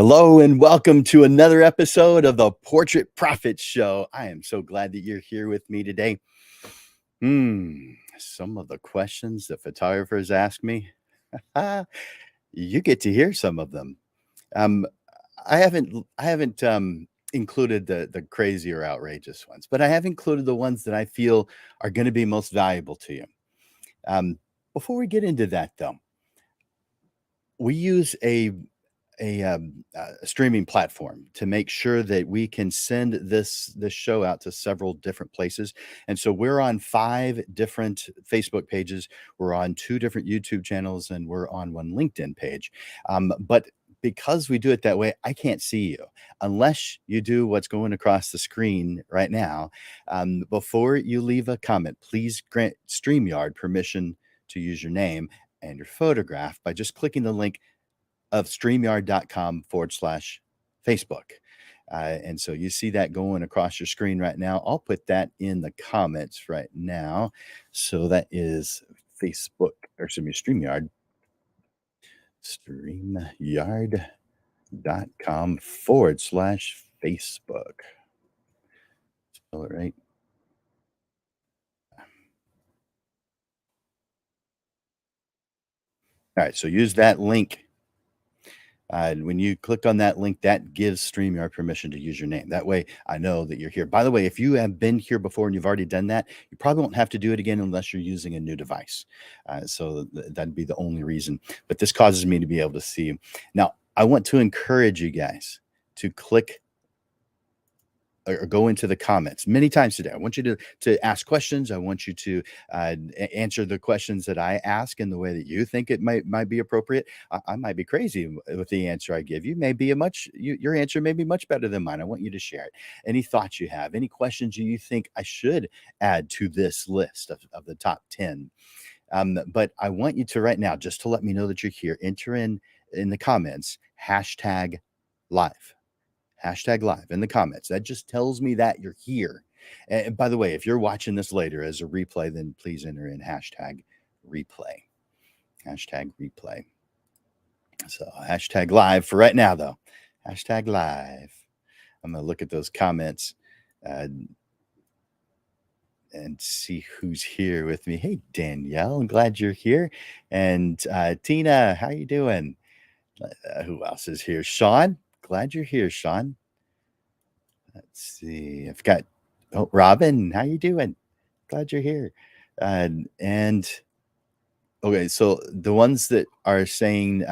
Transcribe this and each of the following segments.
Hello and welcome to another episode of the Portrait Profit Show. I am so glad that you're here with me today. Some of the questions that photographers ask me, you get to hear some of them. Um, I haven't included the crazy or outrageous ones, but I have included the ones that I feel are going to be most valuable to you. Um, Before we get into that, though, we use a streaming platform to make sure that we can send this show out to several different places. And so we're on 5 different Facebook pages, we're on 2 different YouTube channels, and we're on 1 LinkedIn page. But because we do it that way, I can't see you unless you do what's going across the screen right now. Before you leave a comment, please grant StreamYard permission to use your name and your photograph by just clicking the link of streamyard.com/Facebook. And so you see that going across your screen right now. I'll put that in the comments right now. So that is Facebook, or excuse me, streamyard.com/Facebook. Spell it right. All right, so use that link. When you click on that link, that gives StreamYard permission to use your name. That way, I know that you're here. By the way, if you have been here before and you've already done that, you probably won't have to do it again unless you're using a new device. That'd be the only reason. But this causes me to be able to see you. Now, I want to encourage you guys to click or go into the comments many times today. I want you to ask questions. I want you to answer the questions that I ask in the way that you think it might be appropriate. I might be crazy with the answer I give. You may be your answer may be much better than mine. I want you to share it. Any thoughts you have, any questions you think I should add to this list of the top 10. But I want you to right now, just to let me know that you're here, enter in the comments, #live. #live in the comments. That just tells me that you're here. And by the way, if you're watching this later as a replay, then please enter in #replay. #replay. So #live for right now, though. #live. I'm going to look at those comments and see who's here with me. Hey, Danielle, I'm glad you're here. And Tina, how you doing? Who else is here? Sean, glad you're here, Sean. Let's see. I've got Robin. How you doing? Glad you're here. And okay, so the ones that are saying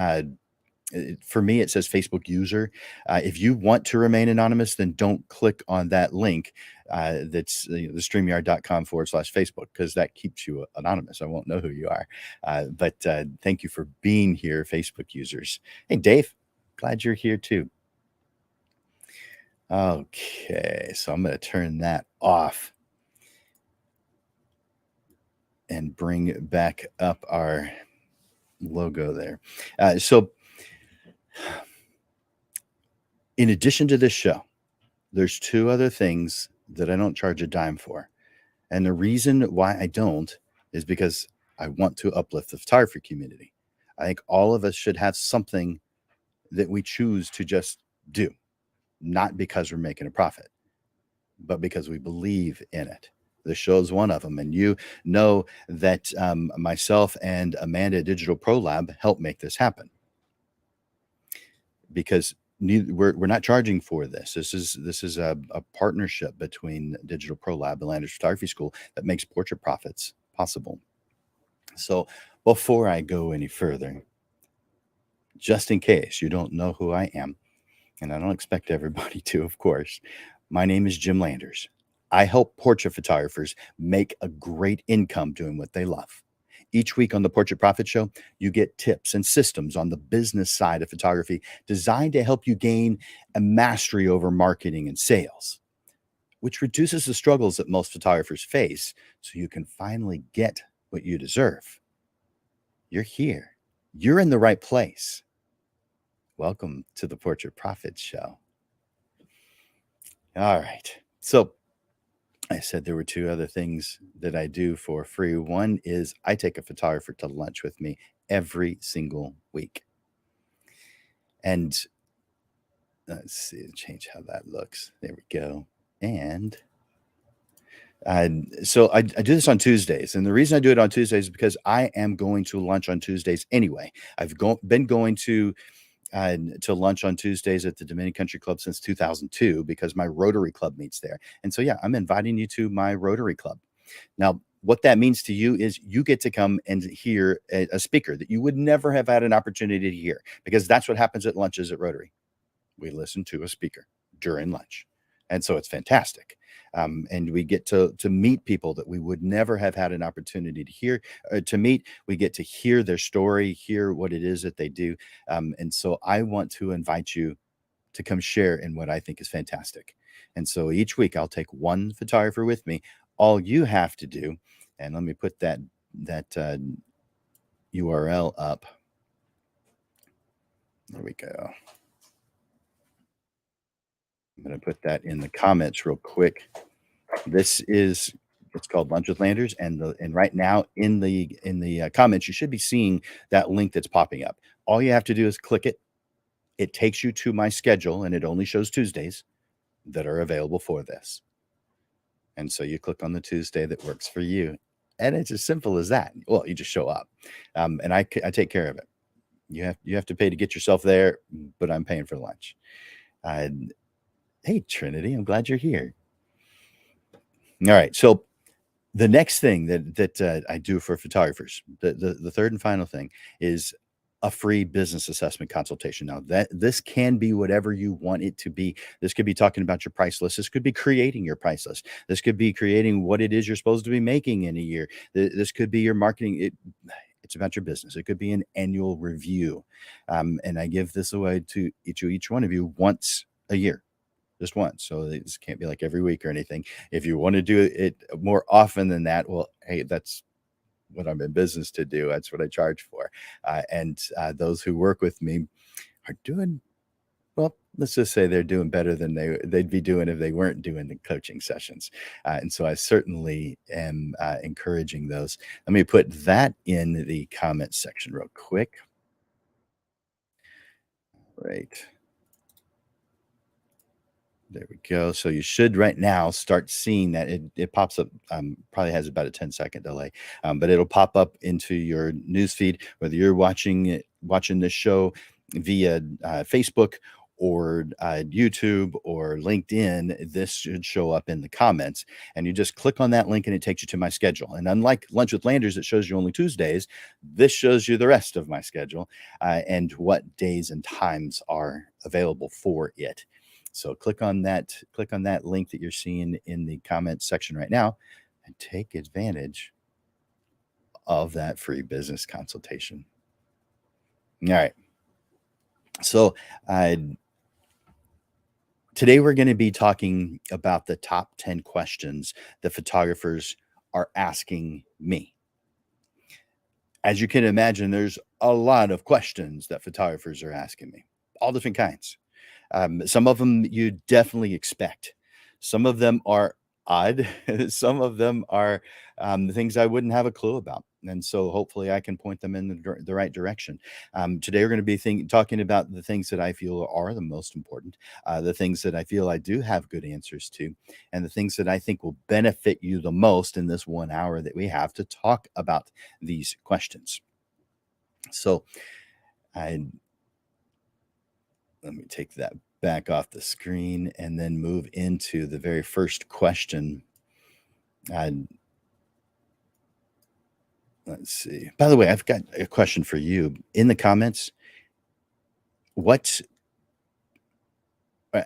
for me, it says Facebook user. If you want to remain anonymous, then don't click on that link. That's the streamyard.com/Facebook, because that keeps you anonymous. I won't know who you are. But thank you for being here, Facebook users. Hey, Dave, glad you're here too. Okay, so I'm going to turn that off and bring back up our logo there. So in addition to this show, there's 2 other things that I don't charge a dime for. And the reason why I don't is because I want to uplift the photography community. I think all of us should have something that we choose to just do, not because we're making a profit, but because we believe in it. The show's one of them. And you know that myself and Amanda at Digital Pro Lab helped make this happen, because we're not charging for this. This is a partnership between Digital Pro Lab and Landers Photography School that makes Portrait Profits possible. So before I go any further, just in case you don't know who I am, and I don't expect everybody to, of course, my name is Jim Landers. I help portrait photographers make a great income doing what they love. Each week on the Portrait Profit Show, you get tips and systems on the business side of photography designed to help you gain a mastery over marketing and sales, which reduces the struggles that most photographers face so you can finally get what you deserve. You're here. You're in the right place. Welcome to the Portrait Profit Show. All right. So I said there were 2 other things that I do for free. One is I take a photographer to lunch with me every single week. And let's see, change how that looks. There we go. And so I do this on Tuesdays, and the reason I do it on Tuesdays is because I am going to lunch on Tuesdays anyway. Been going to lunch on Tuesdays at the Dominican Country Club since 2002 because my Rotary Club meets there. And so, yeah, I'm inviting you to my Rotary Club. Now, what that means to you is you get to come and hear a speaker that you would never have had an opportunity to hear, because that's what happens at lunches at Rotary. We listen to a speaker during lunch. And so it's fantastic. And we get to meet people that we would never have had an opportunity to hear to meet. We get to hear their story, hear what it is that they do. And so I want to invite you to come share in what I think is fantastic. And so each week I'll take one photographer with me. All you have to do, and let me put that URL up. There we go. I'm going to put that in the comments real quick. It's called Lunch with Landers, and right now in the comments you should be seeing that link that's popping up. All you have to do is click it. It takes you to my schedule, and it only shows Tuesdays that are available for this. And so you click on the Tuesday that works for you, and it's as simple as that. Well, you just show up, and I take care of it. You have to pay to get yourself there, but I'm paying for lunch. Hey, Trinity, I'm glad you're here. All right, so the next thing that I do for photographers, the third and final thing, is a free business assessment consultation. Now, this can be whatever you want it to be. This could be talking about your price list. This could be creating your price list. This could be creating what it is you're supposed to be making in a year. This could be your marketing. It's about your business. It could be an annual review, and I give this away to each one of you once a year. Just once. So this can't be like every week or anything. If you want to do it more often than that, well, hey, that's what I'm in business to do. That's what I charge for. And those who work with me are doing, well, let's just say they're doing better than they'd be doing if they weren't doing the coaching sessions. And so I certainly am encouraging those. Let me put that in the comments section real quick. Right. There we go. So you should right now start seeing that it pops up. Probably has about a 10-second delay, but it'll pop up into your newsfeed, whether you're watching this show via Facebook or YouTube or LinkedIn. This should show up in the comments, and you just click on that link, and it takes you to my schedule. And unlike Lunch with Landers, it shows you only Tuesdays. This shows you the rest of my schedule and what days and times are available for it. So click on that link that you're seeing in the comments section right now and take advantage of that free business consultation. All right. So today we're going to be talking about the top 10 questions that photographers are asking me. As you can imagine, there's a lot of questions that photographers are asking me, all different kinds. Some of them you definitely expect. Some of them are odd. Some of them are things I wouldn't have a clue about. And so hopefully I can point them in the right direction. Today we're going to be talking about the things that I feel are the most important, the things that I feel I do have good answers to, and the things that I think will benefit you the most in this 1 hour that we have to talk about these questions. So let me take that back off the screen and then move into the very first question. Let's see. By the way, I've got a question for you in the comments.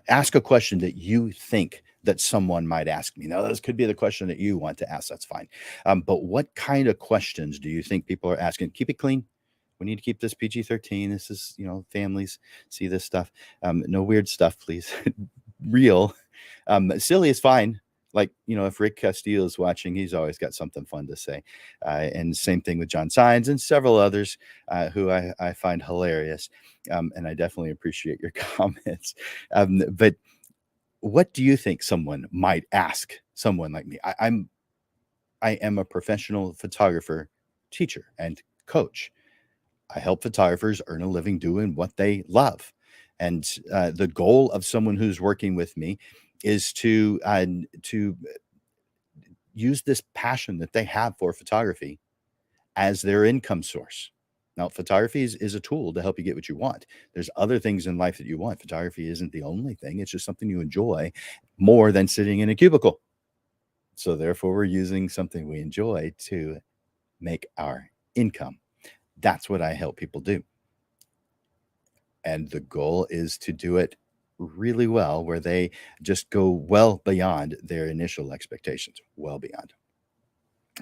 Ask a question that you think that someone might ask me. Now, this could be the question that you want to ask. That's fine. But what kind of questions do you think people are asking? Keep it clean. We need to keep this PG-13. This is, families see this stuff. No weird stuff, please. Real. Silly is fine. Like, if Rick Castillo is watching, he's always got something fun to say. And same thing with John Sines and several others who I find hilarious. And I definitely appreciate your comments. But what do you think someone might ask someone like me? I am a professional photographer, teacher, and coach. I help photographers earn a living doing what they love. And the goal of someone who's working with me is to use this passion that they have for photography as their income source. Now, photography is a tool to help you get what you want. There's other things in life that you want. Photography isn't the only thing. It's just something you enjoy more than sitting in a cubicle. So therefore, we're using something we enjoy to make our income. That's what I help people do. And the goal is to do it really well, where they just go well beyond their initial expectations, well beyond.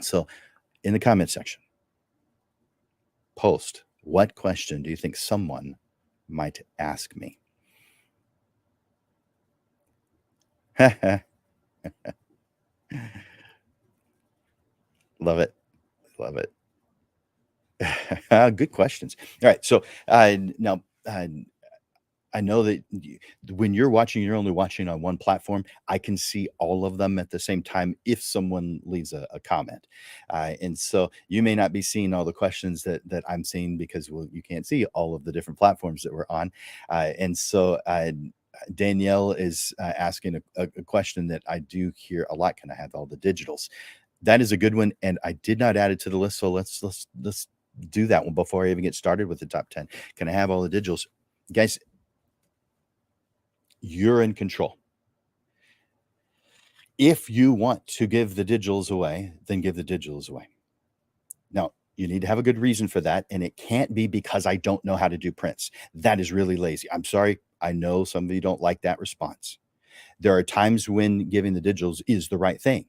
So in the comment section, post, what question do you think someone might ask me? Love it. Love it. Good questions. All right. So now I know that when you're watching, you're only watching on one platform. I can see all of them at the same time if someone leaves a comment. And so you may not be seeing all the questions that I'm seeing because, well, you can't see all of the different platforms that we're on. And so Danielle is asking a question that I do hear a lot. Can I have all the digitals? That is a good one, and I did not add it to the list. So let's do that one before I even get started with the top 10. Can I have all the digitals? Guys, you're in control. If you want to give the digitals away, then give the digitals away. Now, you need to have a good reason for that, and it can't be because I don't know how to do prints. That is really lazy. I'm sorry. I know some of you don't like that response. There are times when giving the digitals is the right thing.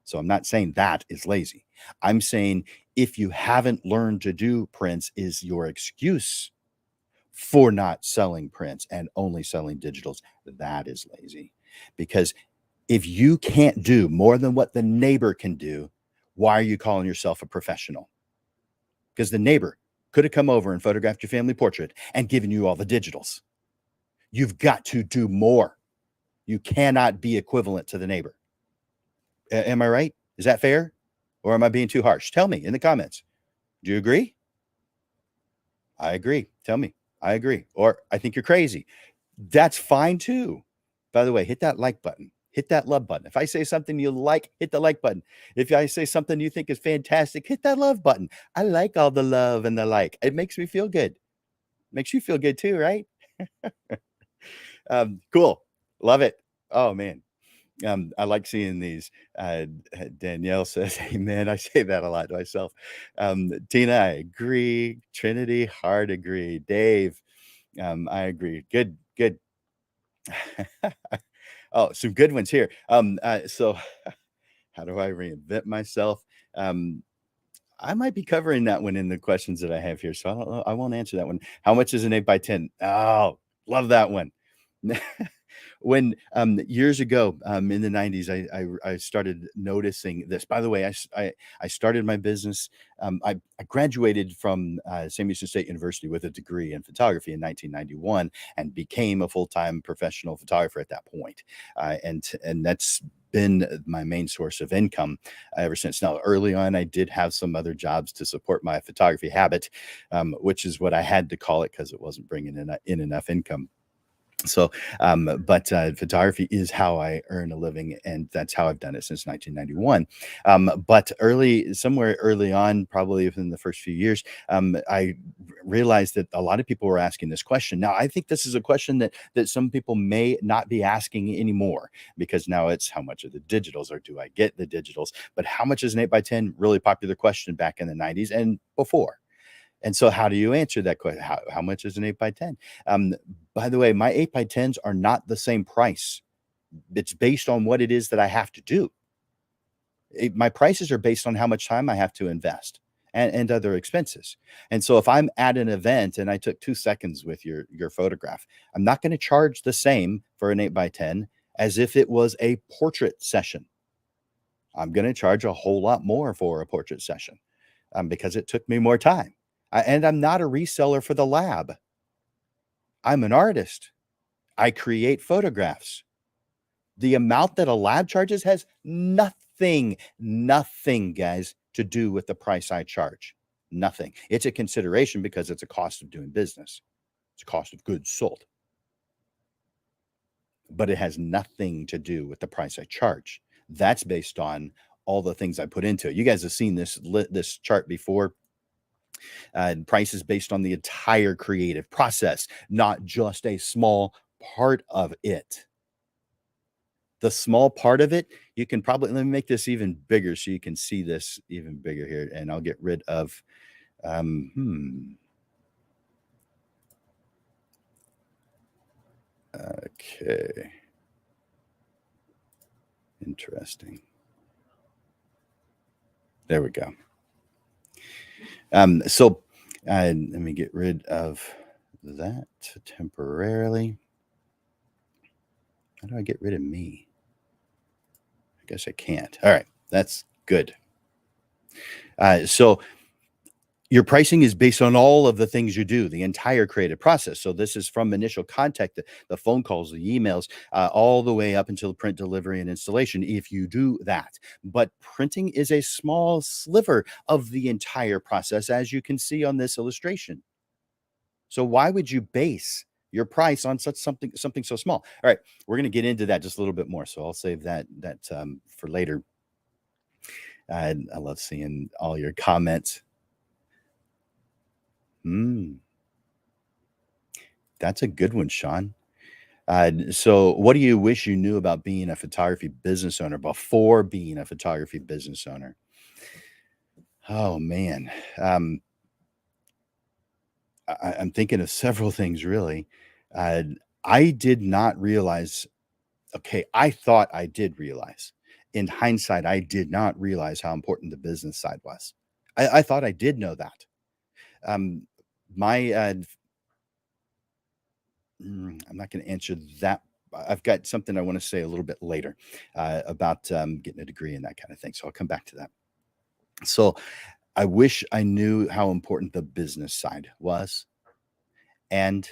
So I'm not saying that is lazy. I'm saying if you haven't learned to do prints is your excuse for not selling prints and only selling digitals. That is lazy. Because if you can't do more than what the neighbor can do, why are you calling yourself a professional? Because the neighbor could have come over and photographed your family portrait and given you all the digitals. You've got to do more. You cannot be equivalent to the neighbor. Am I right? Is that fair? Or am I being too harsh? Tell me in the comments. Do you agree? I agree. Tell me. I agree. Or I think you're crazy. That's fine too. By the way, hit that like button. Hit that love button. If I say something you like, hit the like button. If I say something you think is fantastic, hit that love button. I like all the love and the like. It makes me feel good. Makes you feel good too, right? Cool. Love it. Oh man. I like seeing these. Danielle says, amen. I say that a lot to myself. Tina, I agree. Trinity, hard agree. Dave, I agree. Good, good. Oh, some good ones here. So how do I reinvent myself? I might be covering that one in the questions that I have here. So I don't know. I won't answer that one. How much is an 8x10? Oh, love that one. When years ago in the 90s, I started noticing this. By the way, I started my business. I graduated from Sam Houston State University with a degree in photography in 1991 and became a full-time professional photographer at that point. And that's been my main source of income ever since. Now, early on, I did have some other jobs to support my photography habit, which is what I had to call it because it wasn't bringing in enough income. So, but photography is how I earn a living, and that's how I've done it since 1991. But somewhere early on, probably within the first few years, I realized that a lot of people were asking this question. Now, I think this is a question that some people may not be asking anymore, because now it's how much of the digitals, or do I get the digitals? But how much is an 8x10? Really popular question back in the 90s and before. And so how do you answer that question? How much is an 8x10? By the way, my 8x10s are not the same price. It's based on what it is that I have to do. My prices are based on how much time I have to invest and other expenses. And so if I'm at an event and I took 2 seconds with your photograph, I'm not going to charge the same for an 8x10 as if it was a portrait session. I'm going to charge a whole lot more for a portrait session because it took me more time. And I'm not a reseller for the lab. I'm an artist. I create photographs. The amount that a lab charges has nothing, guys, to do with the price I charge. Nothing. It's a consideration because it's a cost of doing business. It's a cost of goods sold. but it has nothing to do with the price I charge. That's based on all the things I put into it. You guys have seen this chart before. Price is based on the entire creative process, not just a small part of it. The small part of it, you can probably, let me make this even bigger so you can see this even bigger here, and I'll get rid of, okay. Interesting. There we go. So let me get rid of that temporarily. How do I get rid of me? I guess I can't. All right, that's good. So your pricing is based on all of the things you do, the entire creative process. So this is from initial contact, the phone calls, the emails, all the way up until print delivery and installation, if you do that. But printing is a small sliver of the entire process, as you can see on this illustration. So why would you base your price on something so small? All right, we're going to get into that just a little bit more. So I'll save that for later. I love seeing all your comments. That's a good one, Sean. So what do you wish you knew about being a photography business owner before being a photography business owner? Oh man. I'm thinking of several things really. Uh, I did not realize, okay, I thought I did realize. In hindsight, I did not realize how important the business side was. I thought I did know that. Um, my I'm not going to answer that. I've got something I want to say a little bit later about getting a degree and that kind of thing. So I'll come back to that. So I wish I knew how important the business side was. And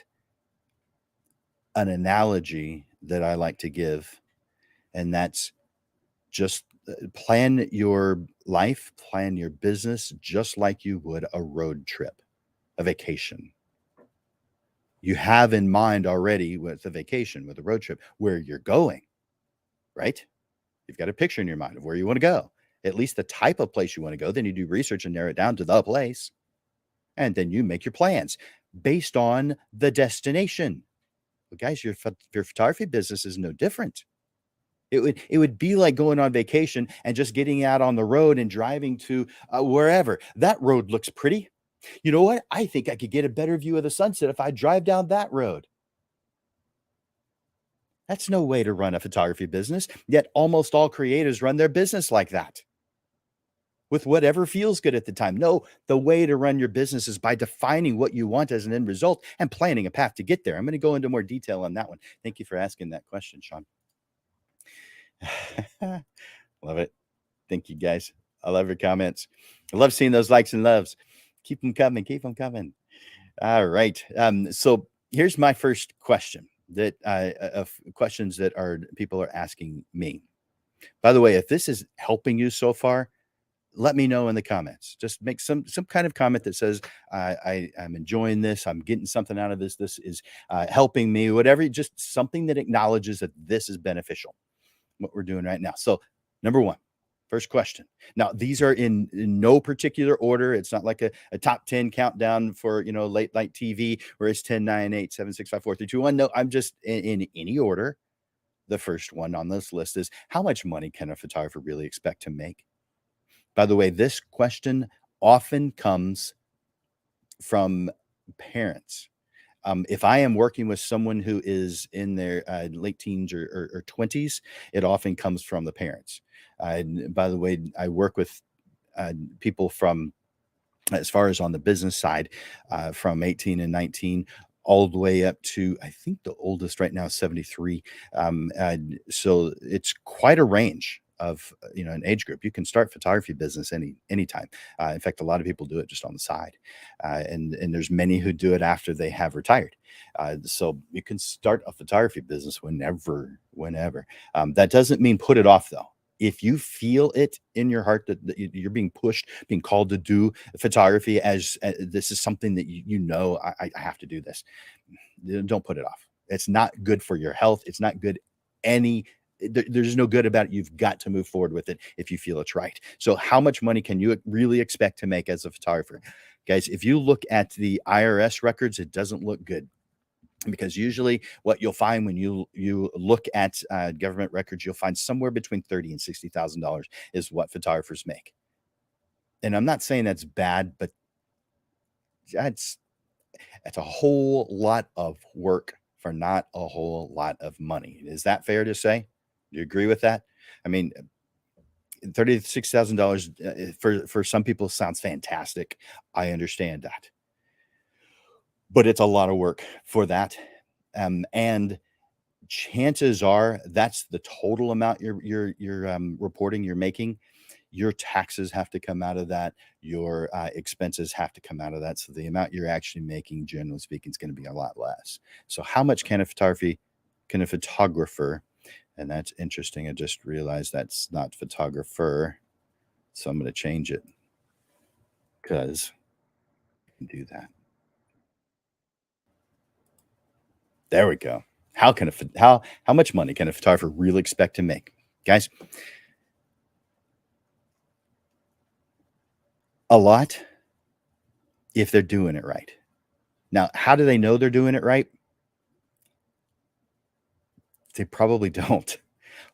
an analogy that I like to give, and that's just plan your life, plan your business just like you would a road trip, a vacation. You have in mind already with a vacation, with a road trip, where you're going, right? You've got a picture in your mind of where you want to go, at least the type of place you want to go. Then you do research and narrow it down to the place. And then you make your plans based on the destination. Well, guys, your photography business is no different. It would be like going on vacation and just getting out on the road and driving to wherever. That road looks pretty. You know what? I think I could get a better view of the sunset if I drive down that road. That's no way to run a photography business. Yet almost all creators run their business like that, with whatever feels good at the time. No, the way to run your business is by defining what you want as an end result and planning a path to get there. I'm going to go into more detail on that one. Thank you for asking that question, Sean. Love it. Thank you, guys. I love your comments. I love seeing those likes and loves. Keep them coming. Keep them coming. All right. So here's my first question that of questions that people are asking me. By the way, if this is helping you so far, let me know in the comments. Just make some kind of comment that says I'm enjoying this. I'm getting something out of this. This is helping me. Whatever. Just something that acknowledges that this is beneficial. What we're doing right now. So, number one, first question. Now, these are in no particular order. It's not like a top 10 countdown for, late night TV where it's 10, 9, 8, 7, 6, 5, 4, 3, 2, 1. No, I'm just in any order. The first one on this list is, how much money can a photographer really expect to make? By the way, this question often comes from parents. If I am working with someone who is in their late teens or 20s, it often comes from the parents. By the way, I work with people from, as far as on the business side, from 18 and 19 all the way up to, I think the oldest right now is 73. So it's quite a range of an age group. You can start photography business anytime. In fact, a lot of people do it just on the side, and there's many who do it after they have retired. So you can start a photography business whenever. That doesn't mean put it off though. If you feel it in your heart that you're being pushed, being called to do photography as this is something that I have to do this, don't put it off. It's not good for your health. It's not good there's no good about it. You've got to move forward with it if you feel it's right. So how much money can you really expect to make as a photographer? Guys, if you look at the IRS records, it doesn't look good, because usually what you'll find when you look at government records, you'll find somewhere between $30,000 and $60,000 is what photographers make. And I'm not saying that's bad, but that's that's a whole lot of work for not a whole lot of money. Is that fair to say? Do you agree with that? I mean, $36,000 for some people sounds fantastic. I understand that, but it's a lot of work for that. And chances are that's the total amount you're reporting you're making. Your taxes have to come out of that. Your expenses have to come out of that. So the amount you're actually making, generally speaking, is going to be a lot less. So how much can a photographer, and that's interesting. I just realized that's not photographer. So I'm going to change it because I can do that. There we go. How much money can a photographer really expect to make? Guys, a lot if they're doing it right. Now, how do they know they're doing it right? They probably don't.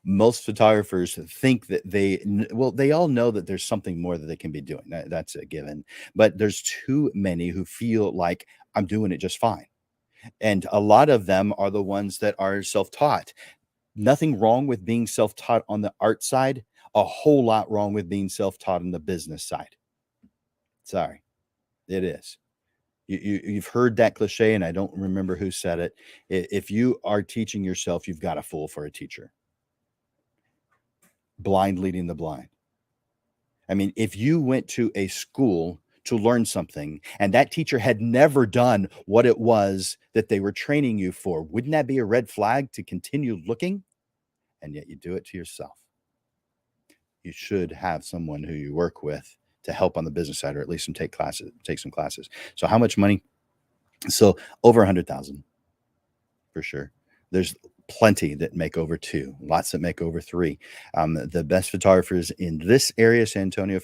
Most photographers think that they all know that there's something more that they can be doing. That's a given. But there's too many who feel like I'm doing it just fine. And a lot of them are the ones that are self-taught. Nothing wrong with being self-taught on the art side, a whole lot wrong with being self-taught on the business side. Sorry, it is. You've heard that cliche, and I don't remember who said it. If you are teaching yourself, you've got a fool for a teacher. Blind leading the blind. I mean, if you went to a school to learn something and that teacher had never done what it was that they were training you for, wouldn't that be a red flag to continue looking? And yet you do it to yourself. You should have someone who you work with to help on the business side, or at least take some classes. So how much money? So over 100,000 for sure. There's plenty that make over 2, lots that make over 3. The best photographers in this area, San Antonio,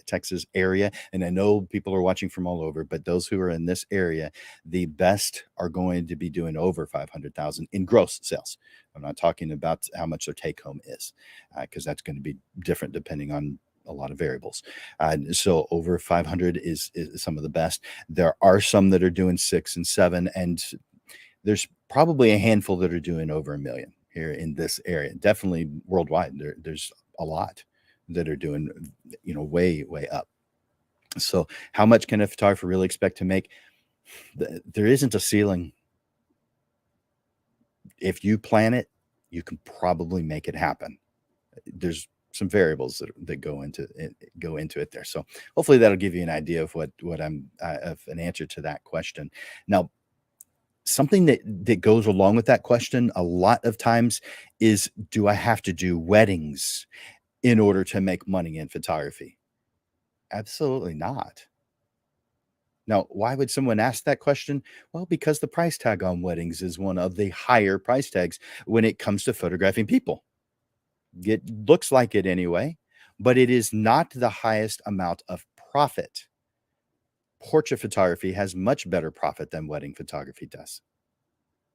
Texas area, and I know people are watching from all over, but those who are in this area, the best are going to be doing over 500,000 in gross sales. I'm not talking about how much their take home is, because that's going to be different depending on a lot of variables. So over 500 is some of the best. There are some that are doing 6 and 7, and there's probably a handful that are doing over 1 million here in this area. Definitely worldwide, there's a lot that are doing, way, way up. So how much can a photographer really expect to make? There isn't a ceiling. If you plan it, you can probably make it happen. There's some variables that go into it there. So hopefully that'll give you an idea of what I'm of an answer to that question. Now, something that goes along with that question a lot of times is, do I have to do weddings in order to make money in photography? Absolutely not. Now, why would someone ask that question? Well, because the price tag on weddings is one of the higher price tags when it comes to photographing people. It looks like it anyway, but it is not the highest amount of profit. Portrait photography has much better profit than wedding photography does.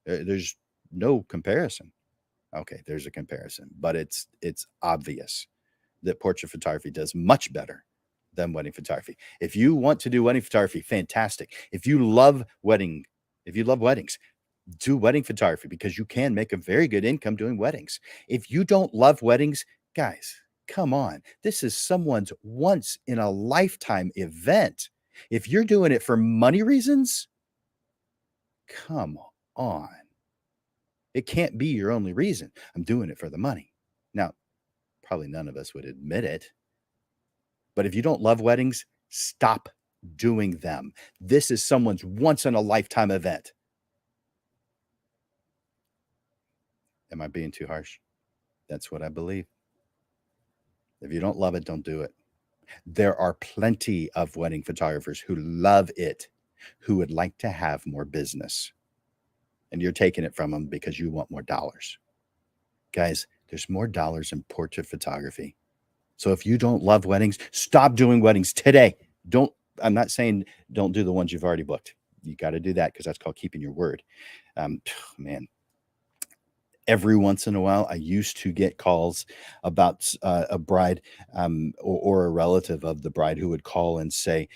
There's no comparison. Okay, there's a comparison, but it's obvious that portrait photography does much better than wedding photography. If you want to do wedding photography, fantastic. If you love weddings, do wedding photography, because you can make a very good income doing weddings. If you don't love weddings, guys, come on. This is someone's once in a lifetime event. If you're doing it for money reasons, come on. It can't be your only reason. I'm doing it for the money. Now, probably none of us would admit it, but if you don't love weddings, stop doing them. This is someone's once in a lifetime event. Am I being too harsh? That's what I believe. If you don't love it, don't do it. There are plenty of wedding photographers who love it, who would like to have more business. And you're taking it from them because you want more dollars. Guys, there's more dollars in portrait photography. So if you don't love weddings, stop doing weddings today. I'm not saying don't do the ones you've already booked. You got to do that because that's called keeping your word. Man, every once in a while, I used to get calls about a bride or a relative of the bride who would call and say,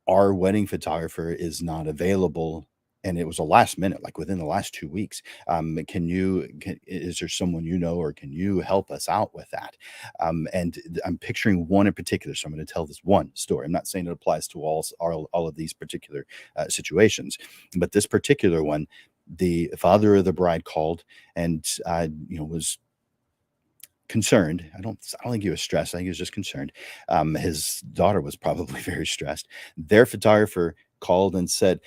our wedding photographer is not available. And it was a last minute, like within the last 2 weeks. Is there someone you know, or can you help us out with that? And I'm picturing one in particular. So I'm going to tell this one story. I'm not saying it applies to all of these particular situations, but this particular one, the father of the bride called and, was concerned. I don't think he was stressed. I think he was just concerned. His daughter was probably very stressed. Their photographer called and said,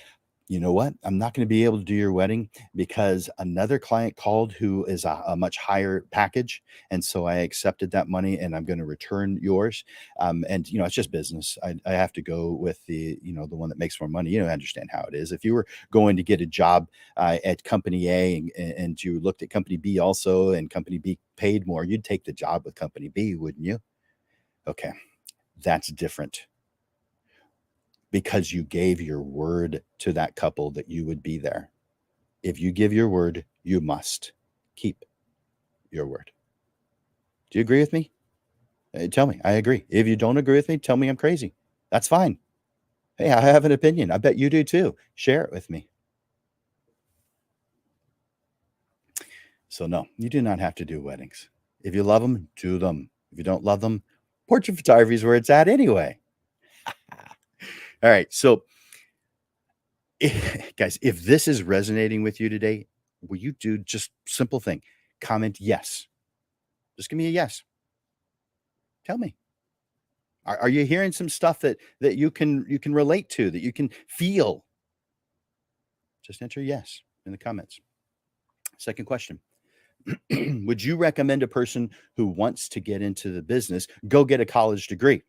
you know what? I'm not going to be able to do your wedding because another client called who is a much higher package. And so I accepted that money and I'm going to return yours. And, it's just business. I have to go with the one that makes more money. I understand how it is. If you were going to get a job at company A and you looked at company B also, and company B paid more, you'd take the job with company B, wouldn't you? Okay. That's different, because you gave your word to that couple that you would be there. If you give your word, you must keep your word. Do you agree with me? Tell me. I agree. If you don't agree with me, tell me I'm crazy. That's fine. Hey, I have an opinion. I bet you do too. Share it with me. So, no, you do not have to do weddings. If you love them, do them. If you don't love them, portrait photography is where it's at anyway. All right. So, guys, if this is resonating with you today, will you do just simple thing? Comment yes. Just give me a yes. Tell me. Are you hearing some stuff that you can relate to, that you can feel? Just enter yes in the comments. Second question. Would you recommend a person who wants to get into the business go get a college degree?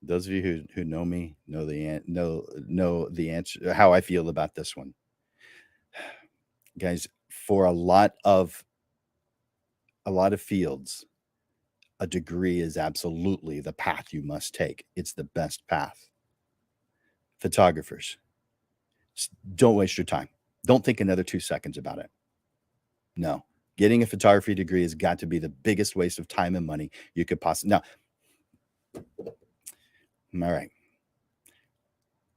Those of you who know me know the answer, how I feel about this one. Guys, for a lot of fields, a degree is absolutely the path you must take. It's the best path. Photographers, don't waste your time. Don't think another 2 seconds about it. No, getting a photography degree has got to be the biggest waste of time and money you could possibly. Now, all right.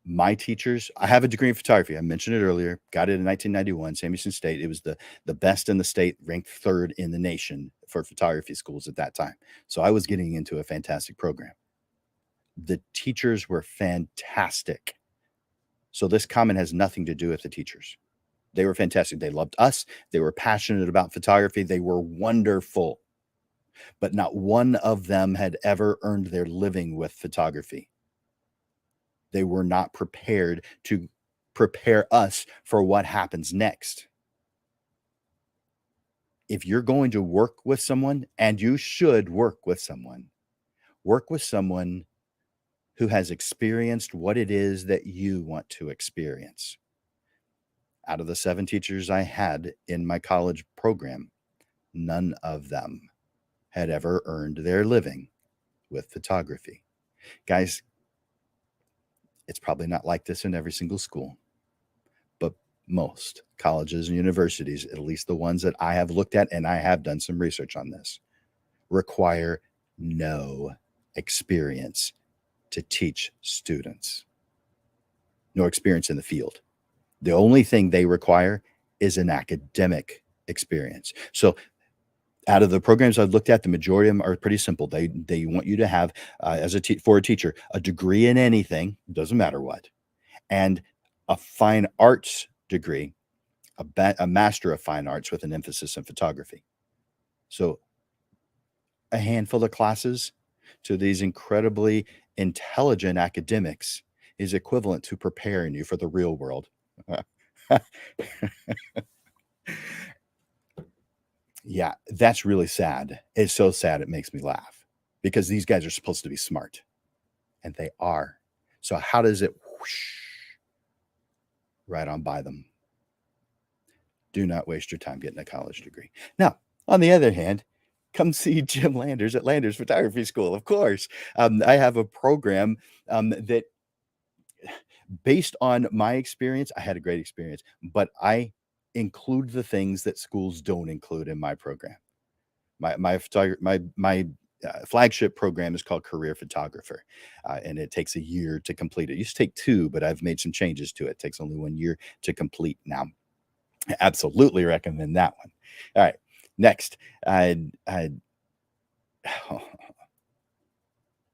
My teachers, I have a degree in photography. I mentioned it earlier. Got it in 1991, Sam Houston State. It was the best in the state, ranked third in the nation for photography schools at that time. So I was getting into a fantastic program. The teachers were fantastic. So this comment has nothing to do with the teachers. They were fantastic. They loved us. They were passionate about photography. They were wonderful. But not one of them had ever earned their living with photography. They were not prepared to prepare us for what happens next. If you're going to work with someone, and you should work with someone who has experienced what it is that you want to experience. Out of the 7 teachers I had in my college program, none of them had ever earned their living with photography. Guys, it's probably not like this in every single school, but most colleges and universities, at least the ones that I have looked at, and I have done some research on this, require no experience to teach students. No experience in the field. The only thing they require is an academic experience. So out of the programs I've looked at, the majority of them are pretty simple. They want you to have, for a teacher, a degree in anything, doesn't matter what, and a fine arts degree, a master of fine arts with an emphasis in photography. So a handful of classes to these incredibly intelligent academics is equivalent to preparing you for the real world. Yeah, that's really sad. It's so sad it makes me laugh, because these guys are supposed to be smart, and they are. So how does it whoosh right on by them? Do not waste your time getting a college degree. Now, on the other hand, come see Jim Landers at Landers Photography School. Of course, I have a program that, based on my experience, I had a great experience, but I include the things that schools don't include in my program. My flagship program is called Career Photographer, and it takes a year to complete. It used to take 2, but I've made some changes to it. It takes only 1 year to complete now. I absolutely recommend that one. All right, next, I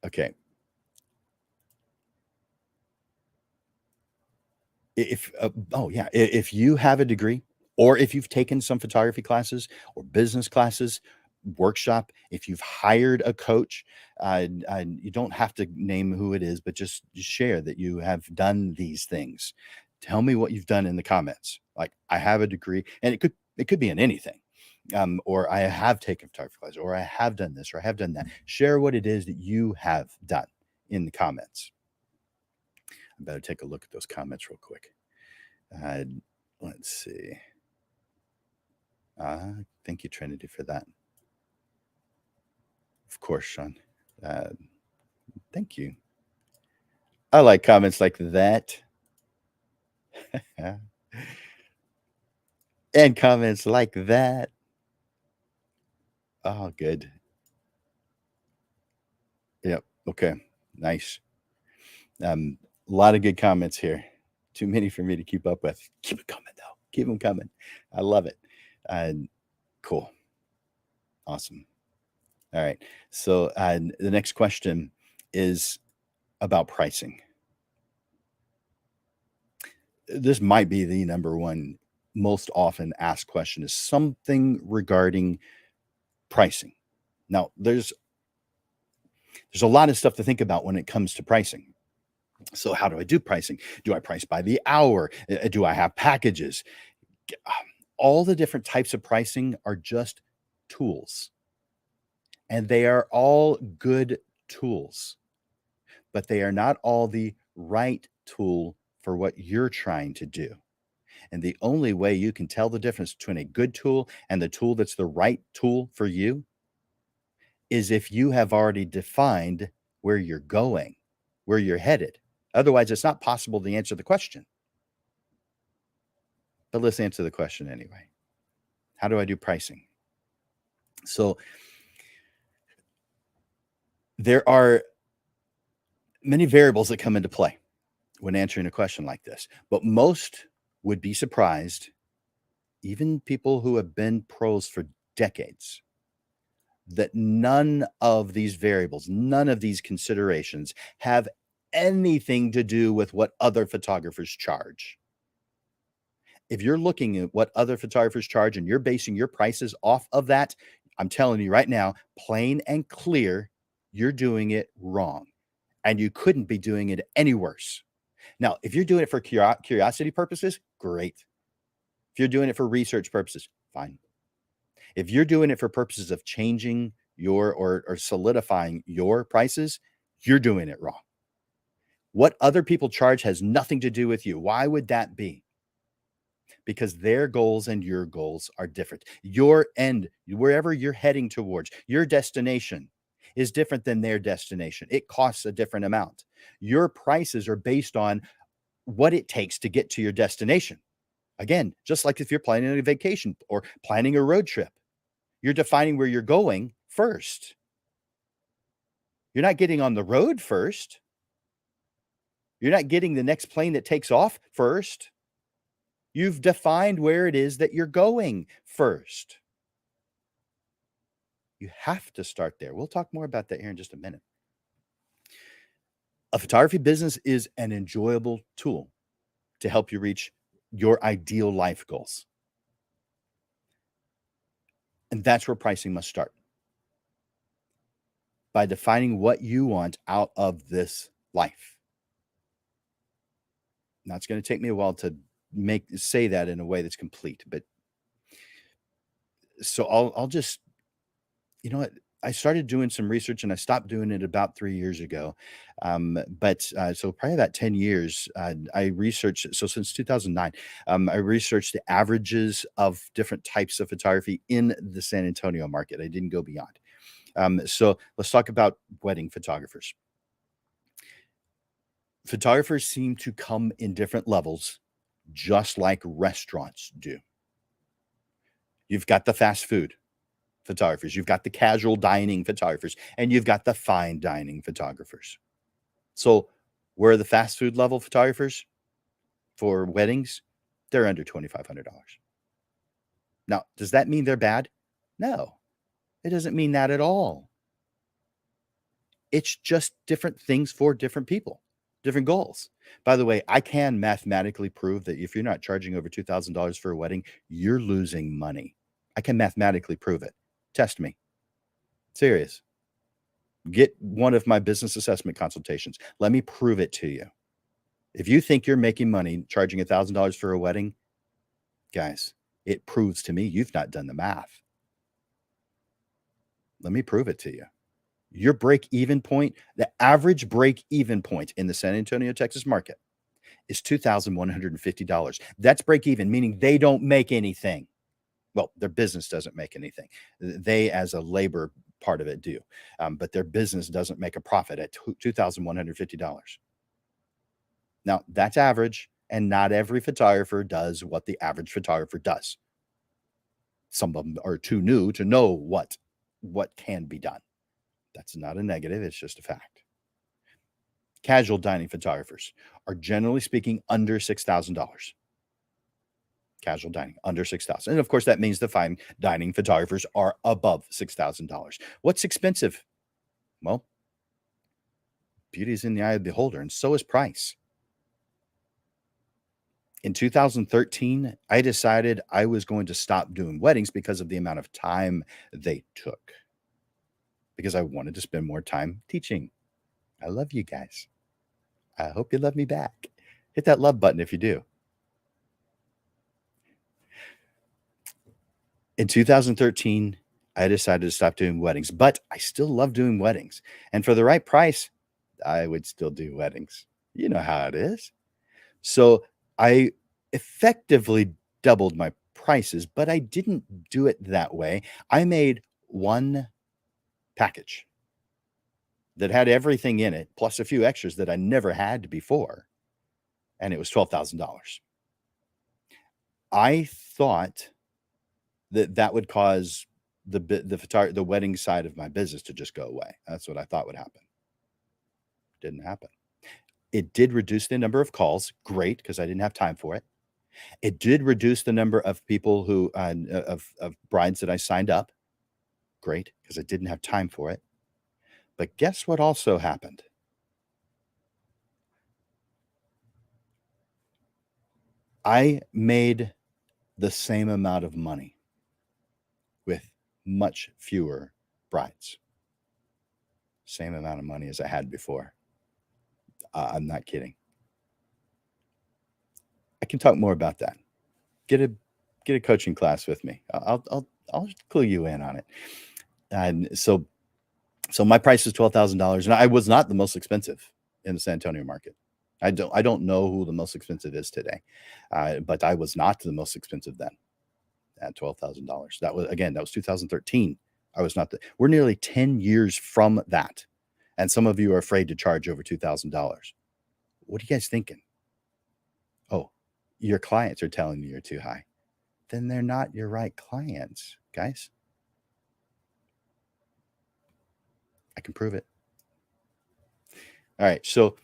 okay. If oh yeah, if you have a degree, or if you've taken some photography classes or business classes, workshop, if you've hired a coach, you don't have to name who it is, but just share that you have done these things. Tell me what you've done in the comments. Like, I have a degree, and it could be in anything. Or I have taken photography classes, or I have done this, or I have done that. Share what it is that you have done in the comments. I better take a look at those comments real quick. Uh, let's see. Thank you, Trinity, for that. Of course, Sean. Uh, thank you. I like comments like that. And comments like that. Oh, good. Yep. Okay. Nice. A lot of good comments here. Too many for me to keep up with. Keep it coming, though. Keep them coming. I love it. Cool. Awesome. All right. So the next question is about pricing. This might be the number one most often asked question, is something regarding pricing. Now, there's a lot of stuff to think about when it comes to pricing. So how do I do pricing? Do I price by the hour? Do I have packages? All the different types of pricing are just tools, and they are all good tools, but they are not all the right tool for what you're trying to do. And the only way you can tell the difference between a good tool and the tool that's the right tool for you is if you have already defined where you're going, where you're headed. Otherwise, it's not possible to answer the question. But let's answer the question anyway. How do I do pricing? So there are many variables that come into play when answering a question like this, but most would be surprised, even people who have been pros for decades, that none of these variables, none of these considerations have anything to do with what other photographers charge. If you're looking at what other photographers charge and you're basing your prices off of that, I'm telling you right now, plain and clear, you're doing it wrong. And you couldn't be doing it any worse. Now, if you're doing it for curiosity purposes, great. If you're doing it for research purposes, fine. If you're doing it for purposes of changing your or solidifying your prices, you're doing it wrong. What other people charge has nothing to do with you. Why would that be? Because their goals and your goals are different. Your end, wherever you're heading towards, your destination is different than their destination. It costs a different amount. Your prices are based on what it takes to get to your destination. Again, just like if you're planning a vacation or planning a road trip, you're defining where you're going first. You're not getting on the road first. You're not getting the next plane that takes off first. You've defined where it is that you're going first. You have to start there. We'll talk more about that here in just a minute. A photography business is an enjoyable tool to help you reach your ideal life goals. And that's where pricing must start. By defining what you want out of this life. Now, it's going to take me a while to say that in a way that's complete, but so I'll just, you know what? I started doing some research and I stopped doing it about 3 years ago. So probably about 10 years, I researched so since 2009, I researched the averages of different types of photography in the San Antonio market. I didn't go beyond. So let's talk about wedding photographers. Photographers seem to come in different levels, just like restaurants do. You've got the fast food photographers, you've got the casual dining photographers, and you've got the fine dining photographers. So, where are the fast food level photographers for weddings? They're under $2,500. Now, does that mean they're bad? No, it doesn't mean that at all. It's just different things for different people, different goals. By the way, I can mathematically prove that if you're not charging over $2,000 for a wedding, you're losing money. I can mathematically prove it. Test me. Serious. Get one of my business assessment consultations. Let me prove it to you. If you think you're making money charging $1,000 for a wedding, guys, it proves to me you've not done the math. Let me prove it to you. Your break even point, the average break even point in the San Antonio, Texas market is $2,150. That's break even, meaning they don't make anything. Well, their business doesn't make anything. They, as a labor part of it, do. But their business doesn't make a profit at $2,150. Now, that's average, and not every photographer does what the average photographer does. Some of them are too new to know what can be done. That's not a negative, it's just a fact. Casual dining photographers are generally speaking under $6,000. Casual dining under $6,000. And of course, that means the fine dining photographers are above $6,000. What's expensive? Well, beauty is in the eye of the beholder, and so is price. In 2013, I decided I was going to stop doing weddings because of the amount of time they took. Because I wanted to spend more time teaching. I love you guys. I hope you love me back. Hit that love button if you do. In 2013, I decided to stop doing weddings, but I still love doing weddings. And for the right price, I would still do weddings. You know how it is. So I effectively doubled my prices, but I didn't do it that way. I made one package that had everything in it, plus a few extras that I never had before, and it was $12,000. I thought that would cause the wedding side of my business to just go away. That's what I thought would happen. Didn't happen. It did reduce the number of calls. Great, because I didn't have time for it. It did reduce the number of people who of brides that I signed up. Great, because I didn't have time for it. But guess what also happened? I made the same amount of money with much fewer brides. Same amount of money as I had before. I'm not kidding. I can talk more about that. Get a coaching class with me. I'll clue you in on it. And so my price is $12,000, and I was not the most expensive in the San Antonio market. I don't know who the most expensive is today, but I was not the most expensive then at $12,000. That was 2013. I was not we're nearly 10 years from that, and some of you are afraid to charge over $2,000. What are you guys thinking? Oh, your clients are telling you you're too high. Then they're not your right clients, guys. I can prove it. All right, so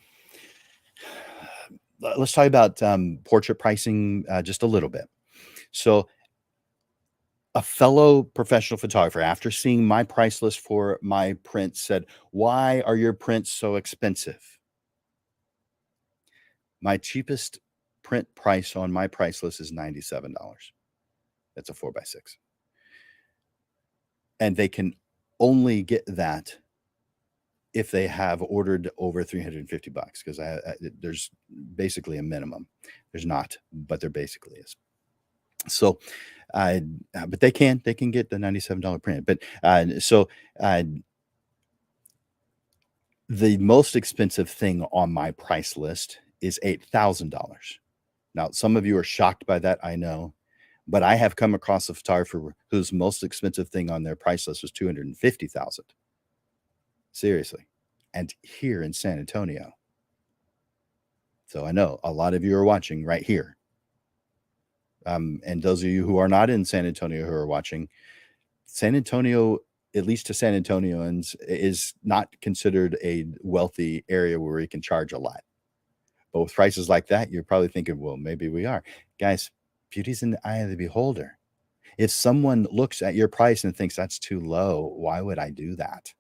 let's talk about portrait pricing just a little bit. So, a fellow professional photographer, after seeing my price list for my prints, said, "Why are your prints so expensive?" My cheapest print price on my price list is $97. That's a 4x6. And they can only get that if they have ordered over $350, because there's basically a minimum. There's not, but there basically is. So, uh, but they can get the $97 print. But uh, the most expensive thing on my price list is $8,000. Now, some of you are shocked by that, I know, but I have come across a photographer whose most expensive thing on their price list was 250,000. Seriously. And here in San Antonio. So I know a lot of you are watching right here. And those of you who are not in San Antonio who are watching, San Antonio, at least to San Antonians, is not considered a wealthy area where we can charge a lot. But with prices like that, you're probably thinking, well, maybe we are. Guys, beauty's in the eye of the beholder. If someone looks at your price and thinks that's too low, why would I do that?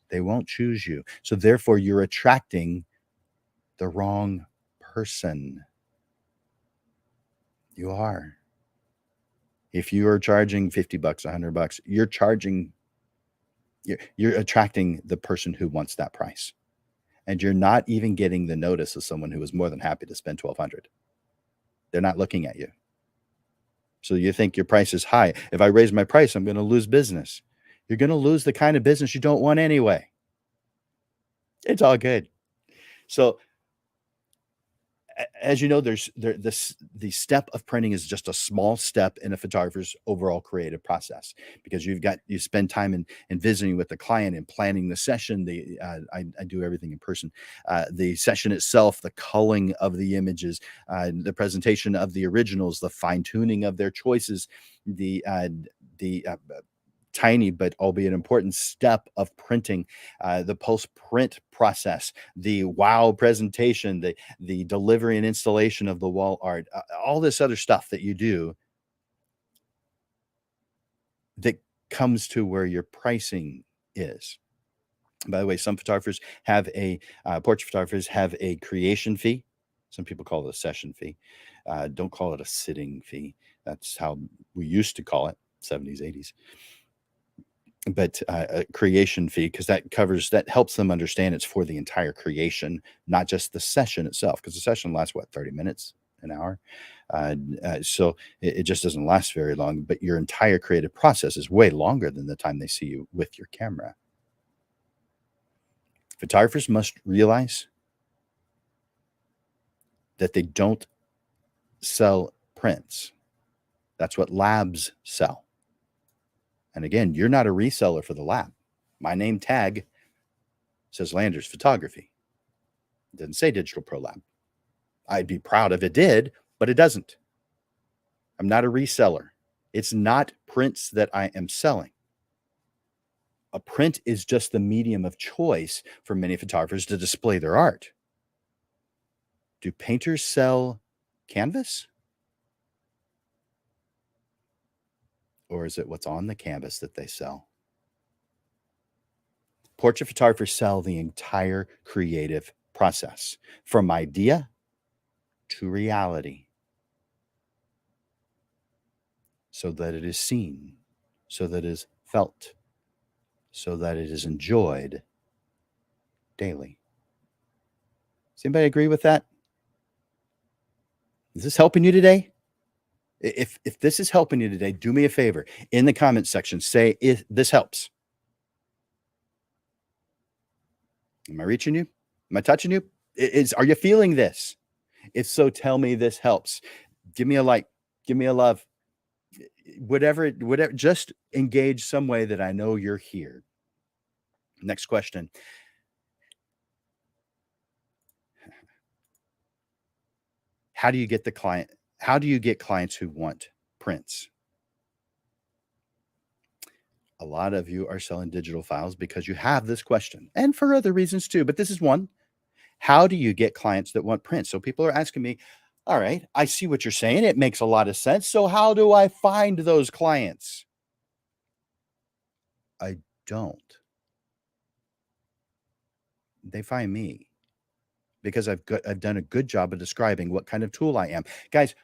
They won't choose you. So therefore, you're attracting the wrong person. You are. If you are charging 50 bucks, 100 bucks, you're attracting the person who wants that price. And you're not even getting the notice of someone who is more than happy to spend 1,200. They're not looking at you. So you think your price is high. If I raise my price, I'm going to lose business. You're going to lose the kind of business you don't want anyway. It's all good. So as you know, the step of printing is just a small step in a photographer's overall creative process, because you spend time in visiting with the client and planning the session. I do everything in person. The session itself, the culling of the images, the presentation of the originals, the fine tuning of their choices, the tiny but albeit important step of printing, the post-print process, the wow presentation, the delivery and installation of the wall art, all this other stuff that you do that comes to where your pricing is. By the way, some photographers have portrait photographers have a creation fee. Some people call it a session fee. Don't call it a sitting fee. That's how we used to call it, 70s, 80s. But a creation fee, because that helps them understand it's for the entire creation, not just the session itself, because the session lasts, what, 30 minutes, an hour? So it just doesn't last very long, but your entire creative process is way longer than the time they see you with your camera. Photographers must realize that they don't sell prints. That's what labs sell. And again, you're not a reseller for the lab. My name tag says Landers Photography. It doesn't say Digital Pro Lab. I'd be proud if it did, but it doesn't. I'm not a reseller. It's not prints that I am selling. A print is just the medium of choice for many photographers to display their art. Do painters sell canvas? Or is it what's on the canvas that they sell? Portrait photographers sell the entire creative process, from idea to reality, so that it is seen, so that it is felt, so that it is enjoyed daily. Does anybody agree with that? Is this helping you today? If this is helping you today, do me a favor. In the comments section, say if this helps. Am I reaching you? Am I touching you? Are you feeling this? If so, tell me this helps. Give me a like. Give me a love. Whatever, just engage some way that I know you're here. Next question. How do you get clients who want prints? A lot of you are selling digital files because you have this question, and for other reasons too, but this is one. How do you get clients that want prints? So people are asking me, all right, I see what you're saying. It makes a lot of sense. So how do I find those clients? I don't. They find me because I've done a good job of describing what kind of tool I am. Guys,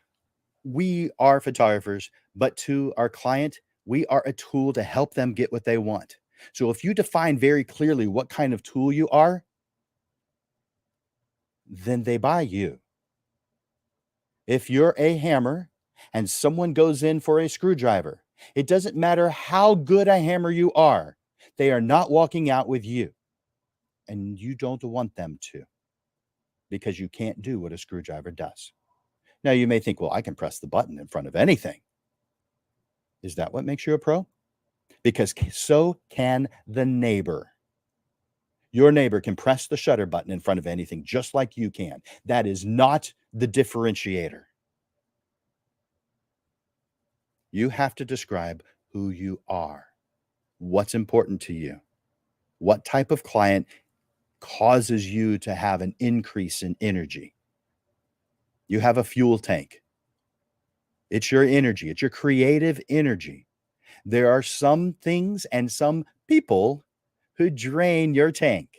we are photographers, but to our client, we are a tool to help them get what they want. So if you define very clearly what kind of tool you are, then they buy you. If you're a hammer and someone goes in for a screwdriver, it doesn't matter how good a hammer you are, they are not walking out with you. And you don't want them to, because you can't do what a screwdriver does. Now, you may think, well, I can press the button in front of anything. Is that what makes you a pro? Because so can the neighbor. Your neighbor can press the shutter button in front of anything just like you can. That is not the differentiator. You have to describe who you are, what's important to you, what type of client causes you to have an increase in energy. You have a fuel tank. It's your energy, it's your creative energy. There are some things and some people who drain your tank.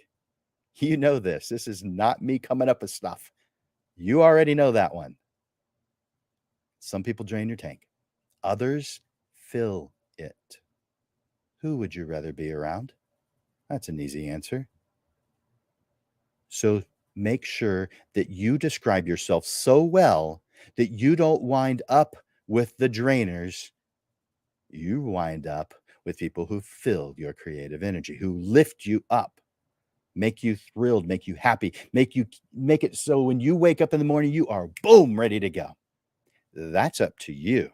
You know this. This is not me coming up with stuff. You already know that one. Some people drain your tank, others fill it. Who would you rather be around? That's an easy answer. So make sure that you describe yourself so well that you don't wind up with the drainers. You wind up with people who fill your creative energy, who lift you up, make you thrilled, make you happy, make it so when you wake up in the morning, you are boom, ready to go. That's up to you.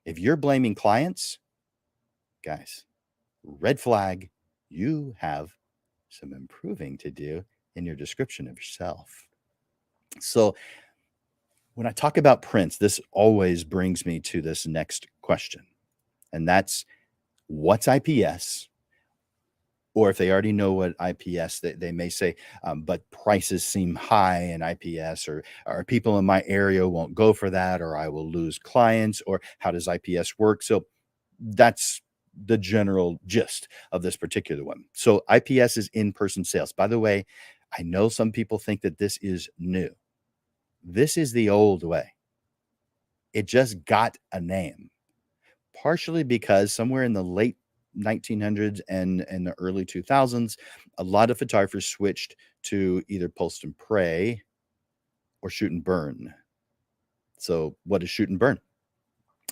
If you're blaming clients, guys, red flag, you have some improving to do in your description of yourself. So when I talk about prints, this always brings me to this next question, and that's what's IPS? Or if they already know what IPS, they may say, but prices seem high in IPS, or people in my area won't go for that, or I will lose clients, or how does IPS work? So that's the general gist of this particular one. So IPS is in-person sales. By the way, I know some people think that this is new. This is the old way. It just got a name, partially because somewhere in the late 1900s and the early 2000s, a lot of photographers switched to either post and pray or shoot and burn. So what is shoot and burn?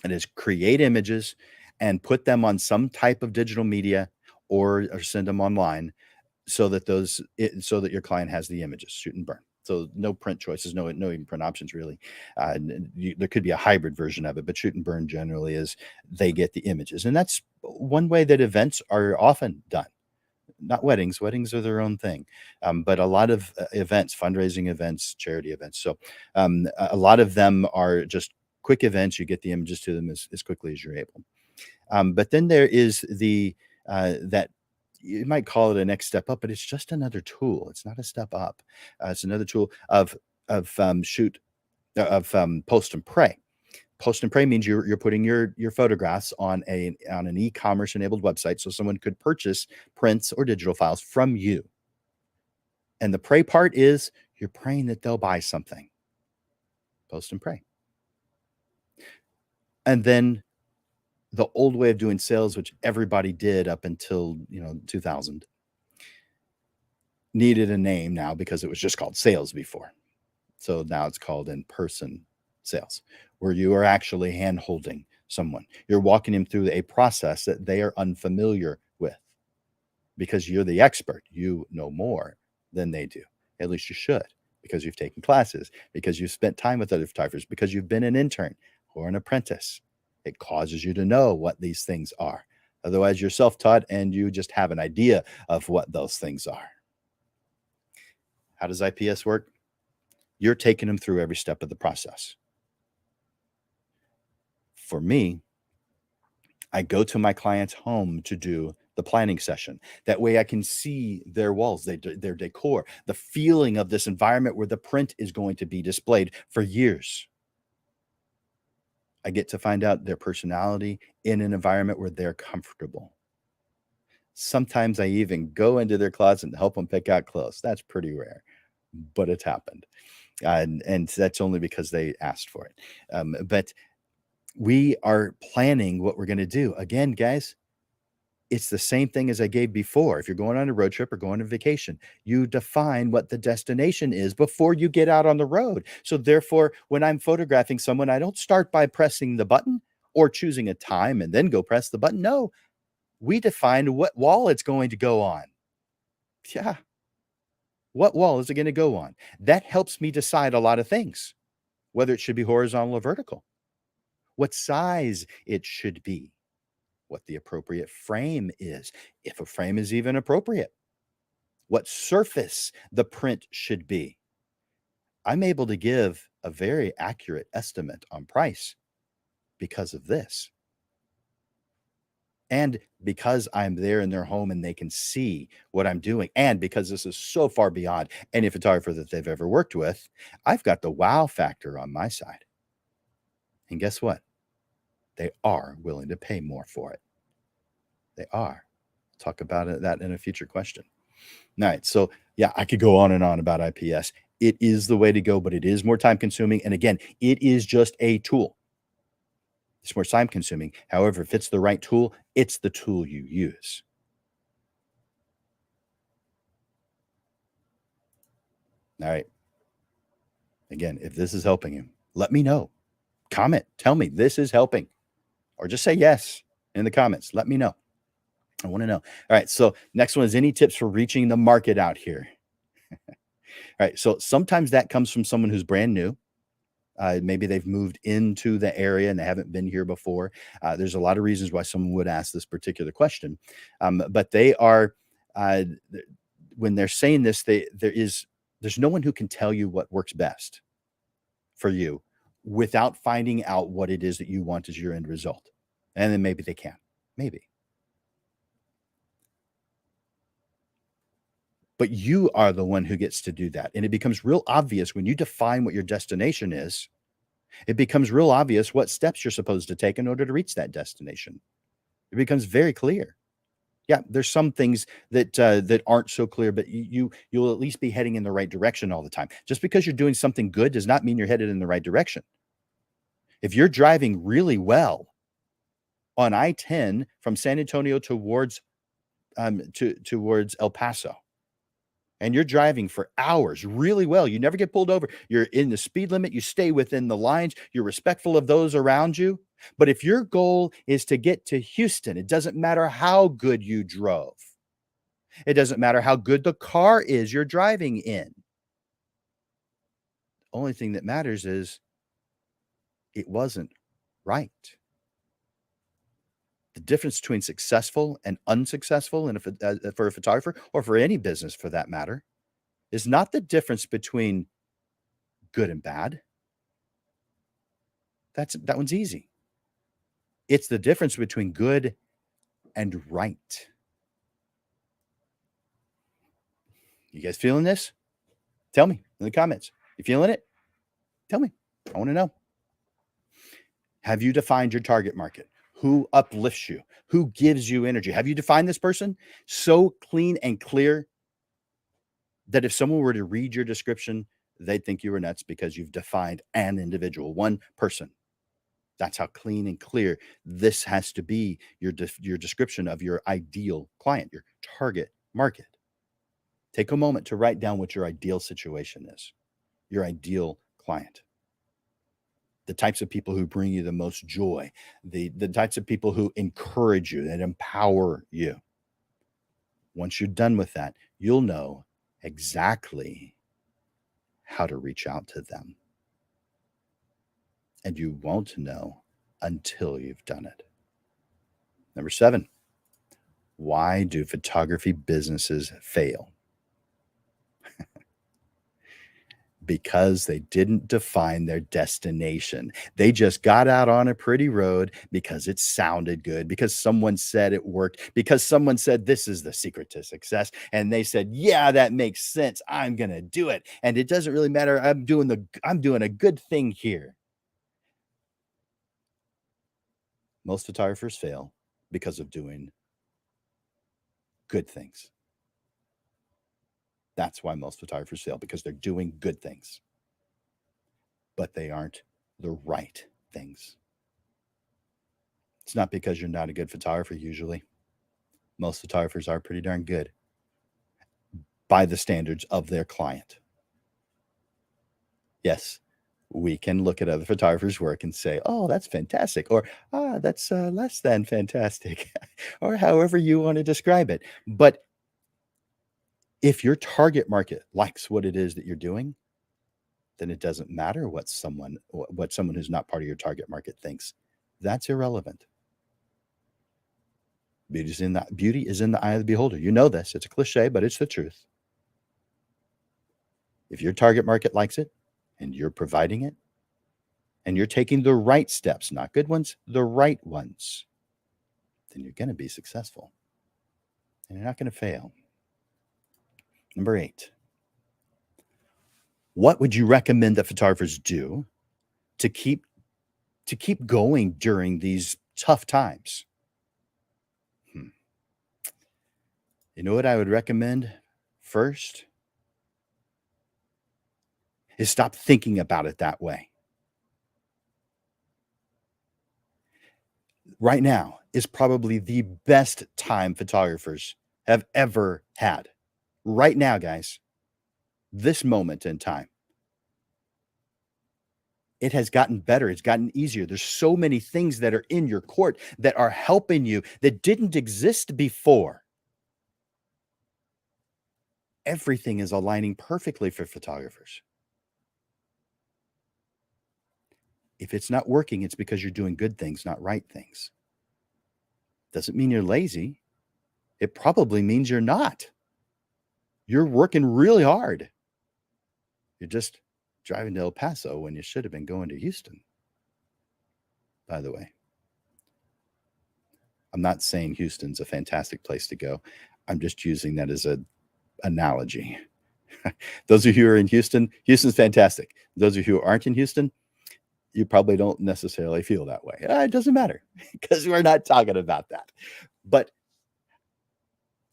It is create images and put them on some type of digital media or send them online so that so that your client has the images, shoot and burn. So no print choices, no even print options really. There could be a hybrid version of it, but shoot and burn generally is they get the images. And that's one way that events are often done. Not weddings. Weddings are their own thing. But a lot of events, fundraising events, charity events. So a lot of them are just quick events. You get the images to them as quickly as you're able. But then there is that you might call it a next step up, but it's just another tool. It's not a step up. It's another tool of post and pray. Post and pray means you're putting your photographs on an e-commerce enabled website, so someone could purchase prints or digital files from you. And the pray part is you're praying that they'll buy something. Post and pray. And then the old way of doing sales, which everybody did up until 2000, needed a name now because it was just called sales before. So now it's called in-person sales, where you are actually hand-holding someone. You're walking them through a process that they are unfamiliar with because you're the expert. You know more than they do. At least you should, because you've taken classes, because you've spent time with other photographers, because you've been an intern or an apprentice. It causes you to know what these things are. Otherwise, you're self-taught and you just have an idea of what those things are. How does IPS work? You're taking them through every step of the process. For me, I go to my client's home to do the planning session. That way I can see their walls, their decor, the feeling of this environment where the print is going to be displayed for years. I get to find out their personality in an environment where they're comfortable. Sometimes I even go into their closet and help them pick out clothes. That's pretty rare, but it's happened. And that's only because they asked for it. But we are planning what we're going to do. Again, guys, It's the same thing as I gave before. If you're going on a road trip or going on vacation, you define what the destination is before you get out on the road. So therefore, when I'm photographing someone, I don't start by pressing the button or choosing a time and then go press the button. No, we define what wall it's going to go on. Yeah. What wall is it going to go on? That helps me decide a lot of things, whether it should be horizontal or vertical, what size it should be, what the appropriate frame is, if a frame is even appropriate, what surface the print should be. I'm able to give a very accurate estimate on price because of this. And because I'm there in their home and they can see what I'm doing, and because this is so far beyond any photographer that they've ever worked with, I've got the wow factor on my side. And guess what? They are willing to pay more for it. They are. Talk about that in a future question. All right. So, yeah, I could go on and on about IPS. It is the way to go, but it is more time consuming. And again, it is just a tool. It's more time consuming. However, if it's the right tool, it's the tool you use. All right. Again, if this is helping you, let me know. Comment. Tell me this is helping. Or just say yes in the comments. Let me know. I want to know. All right. So, next one is any tips for reaching the market out here? All right. So, sometimes that comes from someone who's brand new. Maybe they've moved into the area and they haven't been here before. There's a lot of reasons why someone would ask this particular question. But they are, when they're saying this, there's no one who can tell you what works best for you without finding out what it is that you want as your end result. And then maybe they can. Maybe. But you are the one who gets to do that. And it becomes real obvious when you define what your destination is. It becomes real obvious what steps you're supposed to take in order to reach that destination. It becomes very clear. Yeah, there's some things that aren't so clear, but you'll at least be heading in the right direction all the time. Just because you're doing something good does not mean you're headed in the right direction. If you're driving really well on I-10 from San Antonio towards El Paso, and you're driving for hours really well, you never get pulled over, you're in the speed limit, you stay within the lines, you're respectful of those around you. But if your goal is to get to Houston, it doesn't matter how good you drove. It doesn't matter how good the car is you're driving in. The only thing that matters is it wasn't right. The difference between successful and unsuccessful for a photographer, or for any business for that matter, is not the difference between good and bad. That one's easy. It's the difference between good and right. You guys feeling this? Tell me in the comments. You feeling it? Tell me. I want to know. Have you defined your target market? Who uplifts you? Who gives you energy? Have you defined this person so clean and clear that if someone were to read your description, they'd think you were nuts because you've defined an individual, one person? That's how clean and clear this has to be, your description of your ideal client, your target market. Take a moment to write down what your ideal situation is, your ideal client. The types of people who bring you the most joy, the types of people who encourage you and empower you. Once you're done with that, you'll know exactly how to reach out to them. And you won't know until you've done it. Number 7, why do photography businesses fail? Because they didn't define their destination. They just got out on a pretty road because it sounded good, because someone said it worked, because someone said this is the secret to success. And they said, yeah, that makes sense. I'm going to do it. And it doesn't really matter. I'm doing a good thing here. Most photographers fail because of doing good things. That's why most photographers fail, because they're doing good things, but they aren't the right things. It's not because you're not a good photographer usually. Most photographers are pretty darn good by the standards of their client. Yes, we can look at other photographers' work and say, oh, that's fantastic, or that's less than fantastic, or however you want to describe it. But if your target market likes what it is that you're doing, then it doesn't matter what someone who's not part of your target market thinks. That's irrelevant. Beauty is in the eye of the beholder. You know this. It's a cliche, but it's the truth. If your target market likes it and you're providing it and you're taking the right steps, not good ones, the right ones, then you're going to be successful and you're not going to fail. Number 8. What would you recommend that photographers do to keep going during these tough times? You know what I would recommend first is stop thinking about it that way. Right now is probably the best time photographers have ever had. Right now, guys, this moment in time. It has gotten better. It's gotten easier. There's so many things that are in your court that are helping you that didn't exist before. Everything is aligning perfectly for photographers. If it's not working, it's because you're doing good things, not right things. Doesn't mean you're lazy. It probably means you're not. You're working really hard. You're just driving to El Paso when you should have been going to Houston. By the way, I'm not saying Houston's a fantastic place to go. I'm just using that as an analogy. Those of you who are in Houston, Houston's fantastic. Those of you who aren't in Houston, you probably don't necessarily feel that way. It doesn't matter because we're not talking about that. But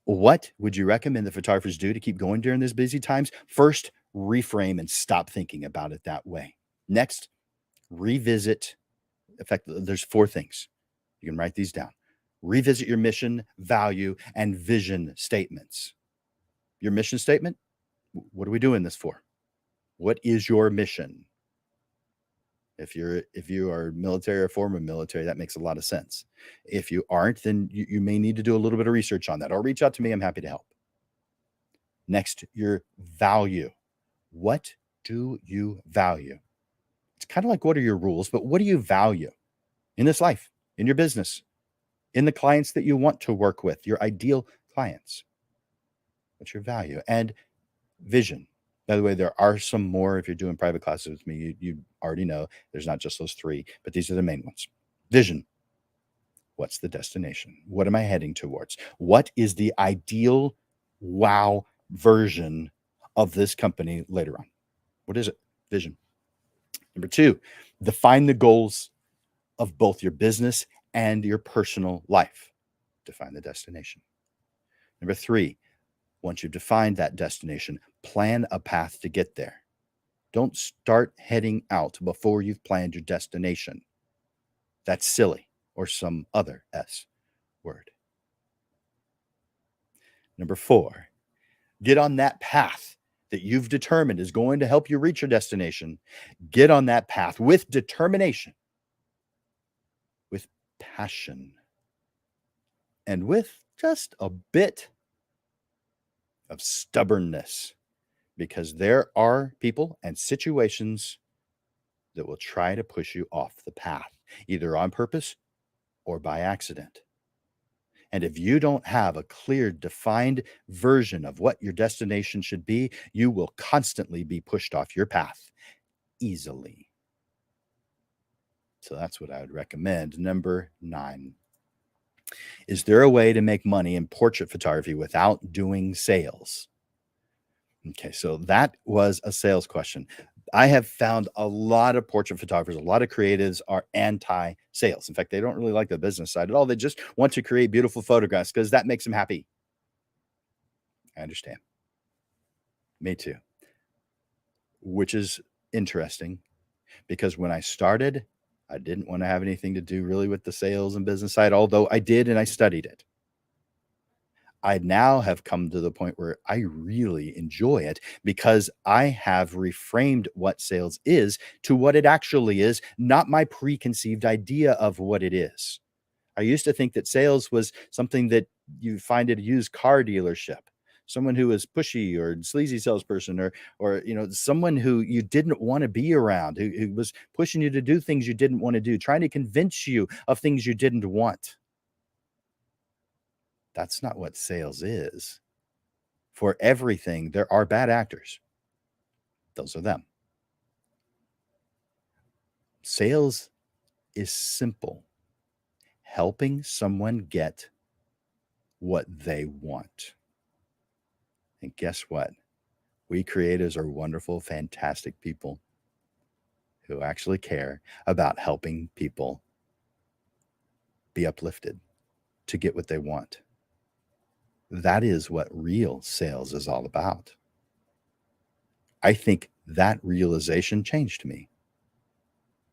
what would you recommend the photographers do to keep going during these busy times? First, reframe and stop thinking about it that way. Next, revisit. In fact, there's 4 things. You can write these down. Revisit your mission, value, and vision statements. Your mission statement, what are we doing this for? What is your mission? If you are military or former military, that makes a lot of sense. If you aren't, then you may need to do a little bit of research on that, or reach out to me. I'm happy to help. Next, your value. What do you value? It's kind of like, what are your rules, but what do you value in this life, in your business, in the clients that you want to work with, your ideal clients? What's your value? And vision. By the way, there are some more. If you're doing private classes with me, you already know there's not just those 3, but these are the main ones. Vision. What's the destination? What am I heading towards? What is the ideal wow version of this company later on? What is it? Vision. Number 2, define the goals of both your business and your personal life. Define the destination. Number 3, once you've defined that destination, plan a path to get there. Don't start heading out before you've planned your destination. That's silly, or some other S word. Number 4, get on that path that you've determined is going to help you reach your destination. Get on that path with determination, with passion, and with just a bit of stubbornness, because there are people and situations that will try to push you off the path, either on purpose or by accident. And if you don't have a clear, defined version of what your destination should be, you will constantly be pushed off your path easily. So that's what I would recommend. Number 9. Is there a way to make money in portrait photography without doing sales? Okay, so that was a sales question. I have found a lot of portrait photographers, a lot of creatives are anti-sales. In fact, they don't really like the business side at all. They just want to create beautiful photographs because that makes them happy. I understand. Me too. Which is interesting because when I started, I didn't want to have anything to do really with the sales and business side, although I did and I studied it. I now have come to the point where I really enjoy it because I have reframed what sales is to what it actually is, not my preconceived idea of what it is. I used to think that sales was something that you find at a used car dealership, someone who was pushy or sleazy salesperson, or someone who you didn't want to be around, who was pushing you to do things you didn't want to do, trying to convince you of things you didn't want. That's not what sales is. For everything, there are bad actors. Those are them. Sales is simple. Helping someone get what they want. And guess what? We creators are wonderful, fantastic people who actually care about helping people be uplifted to get what they want. That is what real sales is all about. I think that realization changed me.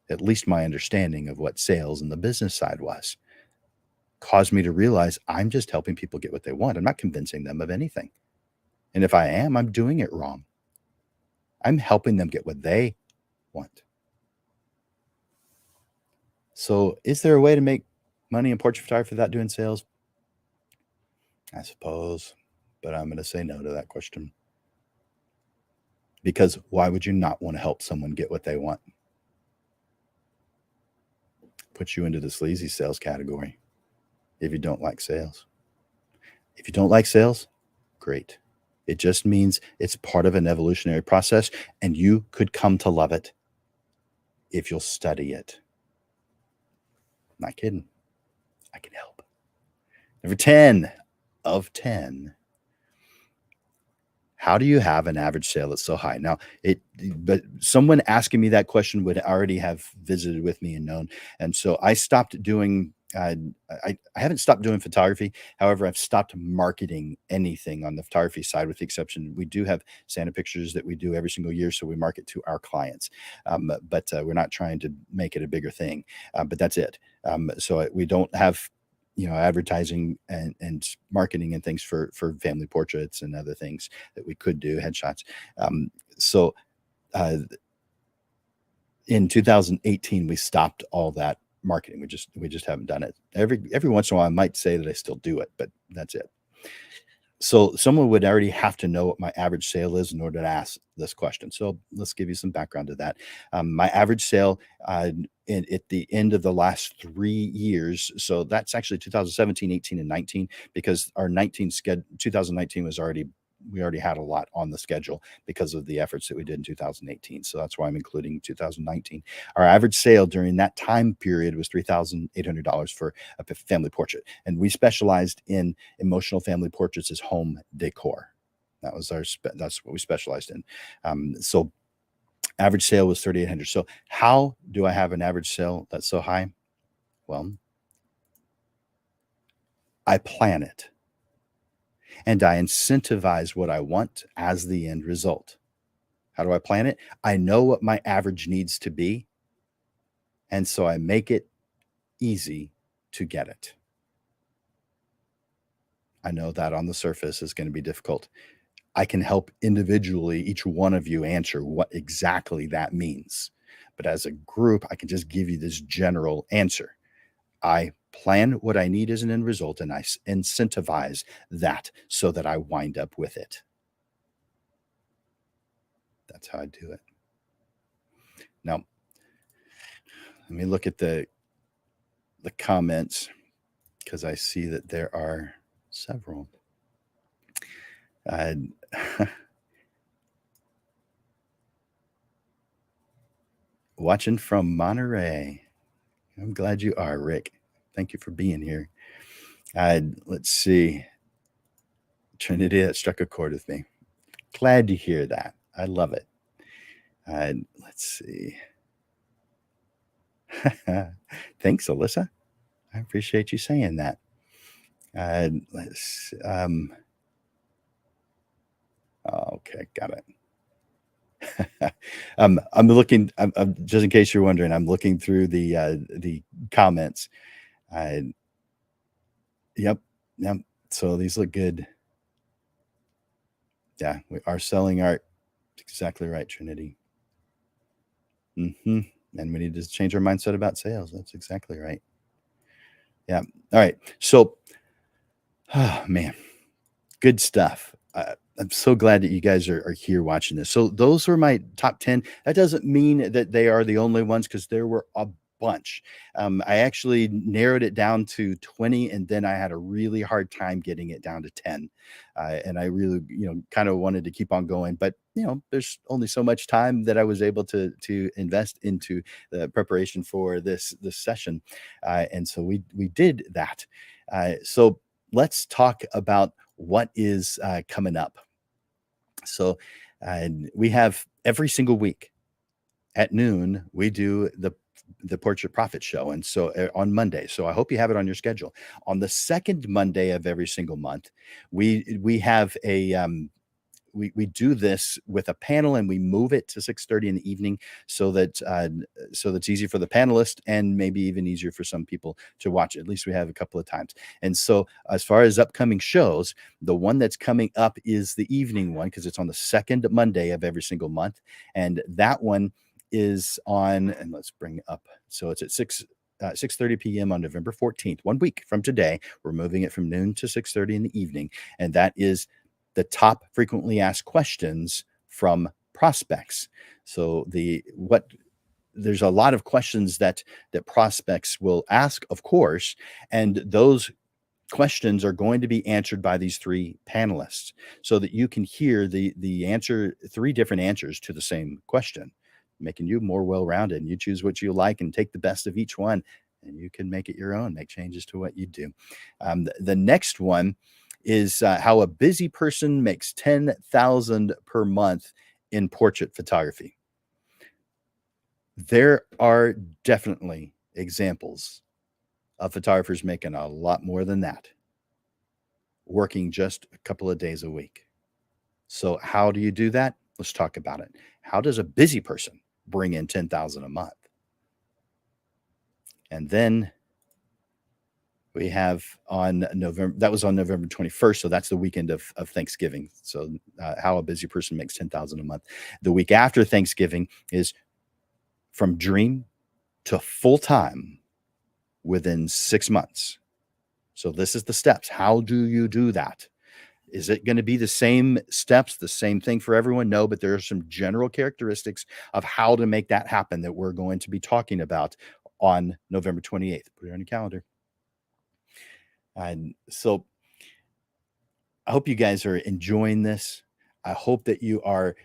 At least my understanding of what sales and the business side was caused me to realize I'm just helping people get what they want. I'm not convincing them of anything. And if I am, I'm doing it wrong. I'm helping them get what they want. So, is there a way to make money in portrait photography without doing sales? I suppose, but I'm going to say no to that question. Because why would you not want to help someone get what they want? Puts you into the sleazy sales category if you don't like sales. If you don't like sales, great. It just means it's part of an evolutionary process, and you could come to love it if you'll study it. Not kidding. I can help. Number 10 of 10. How do you have an average sale that's so high? Now, but someone asking me that question would already have visited with me and known. And so I stopped doing, I haven't stopped doing photography. However, I've stopped marketing anything on the photography side, with the exception, we do have Santa pictures that we do every single year. So we market to our clients. But we're not trying to make it a bigger thing. But that's it. So we don't have advertising and marketing and things for family portraits and other things that we could do, headshots. So in 2018, we stopped all that marketing. We just haven't done it. Every once in a while, I might say that I still do it, but that's it. So someone would already have to know what my average sale is in order to ask this question. So let's give you some background to that. My average sale at the end of the last 3 years, so that's actually 2017, 18, and 19, because our 2019 was we already had a lot on the schedule because of the efforts that we did in 2018. So that's why I'm including 2019. Our average sale during that time period was $3,800 for a family portrait. And we specialized in emotional family portraits as home decor. That's what we specialized in. So average sale was 3,800. So how do I have an average sale that's so high? Well, I plan it. And I incentivize what I want as the end result. How do I plan it? I know what my average needs to be, and so I make it easy to get it. I know that on the surface is going to be difficult. I can help individually, each one of you, answer what exactly that means. But as a group, I can just give you this general answer. I plan what I need as an end result, and I incentivize that so that I wind up with it. That's how I do it. Now, let me look at the comments, because I see that there are several. Watching from Monterey. I'm glad you are, Rick. Thank you for being here. Let's see. Trinity, that struck a chord with me. Glad to hear that. I love it. Let's see. Thanks, Alyssa. I appreciate you saying that. Let's. Okay, got it. I'm looking. I'm just in case you're wondering. I'm looking through the comments. Yep. So these look good. Yeah, we are selling art. Exactly right, Trinity. And we need to change our mindset about sales. That's exactly right. Yeah. All right. So, oh, man, good stuff. I'm so glad that you guys are here watching this. So those were my top 10. That doesn't mean that they are the only ones because there were a bunch. I actually narrowed it down to 20, and then I had a really hard time getting it down to 10. And I really, kind of wanted to keep on going, but there's only so much time that I was able to invest into the preparation for this session, and so we did that. So let's talk about what is coming up. So we have every single week at noon, we do the Portrait Profit Show. And so on Monday. So I hope you have it on your schedule. On the second Monday of every single month, we have a we do this with a panel, and we move it to 6:30 in the evening so that it's easy for the panelist and maybe even easier for some people to watch. At least we have a couple of times. And so as far as upcoming shows, the one that's coming up is the evening one because it's on the second Monday of every single month, and that one is on. And let's bring it up. So it's at 6:30 p.m. on November 14th, 1 week from today. We're moving it from noon to 6:30 in the evening, and that is the top frequently asked questions from prospects. So there's a lot of questions that prospects will ask, of course, and those questions are going to be answered by these three panelists so that you can hear the answer, three different answers to the same question, making you more well-rounded, and you choose what you like and take the best of each one, and you can make it your own, make changes to what you do. The next one is how a busy person makes $10,000 per month in portrait photography. There are definitely examples of photographers making a lot more than that, working just a couple of days a week. So how do you do that? Let's talk about it. How does a busy person bring in $10,000 a month? And then we have on November 21st. So that's the weekend of Thanksgiving. So how a busy person makes $10,000 a month. The week after Thanksgiving is from dream to full time within 6 months. So this is the steps. How do you do that? Is it going to be the same steps, the same thing for everyone? No, but there are some general characteristics of how to make that happen that we're going to be talking about on November 28th. Put it on your calendar. And so I hope you guys are enjoying this. I hope that you are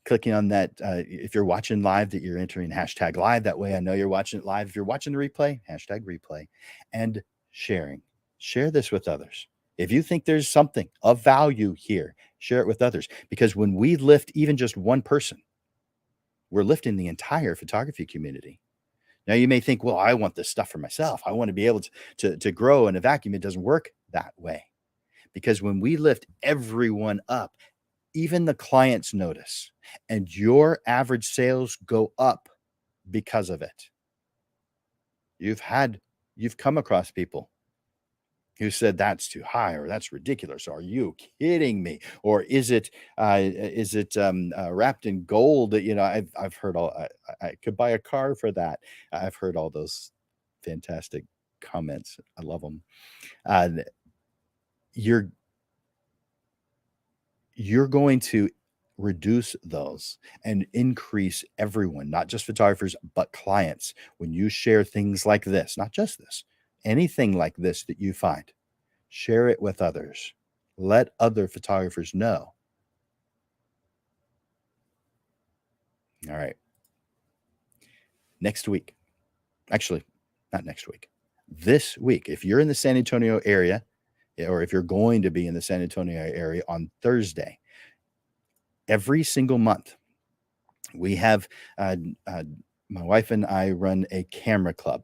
clicking on that. If you're watching live, that you're entering hashtag live. That way I know you're watching it live. If you're watching the replay, hashtag replay, and sharing. Share this with others. If you think there's something of value here, share it with others. Because when we lift even just one person, we're lifting the entire photography community. Now you may think, well, I want this stuff for myself. I want to be able to grow in a vacuum. It doesn't work that way. Because when we lift everyone up, even the clients notice, and your average sales go up because of it. You've come across people who said that's too high, or that's ridiculous. Are you kidding me? Or is it wrapped in gold? That I've heard all. I could buy a car for that. I've heard all those fantastic comments. I love them. You're going to reduce those and increase everyone, not just photographers, but clients. When you share things like this, not just this, anything like this that you find, share it with others. Let other photographers know. All right. Next week, actually, not next week, this week, if you're in the San Antonio area, or if you're going to be in the San Antonio area on Thursday, every single month, we have my wife and I run a camera club,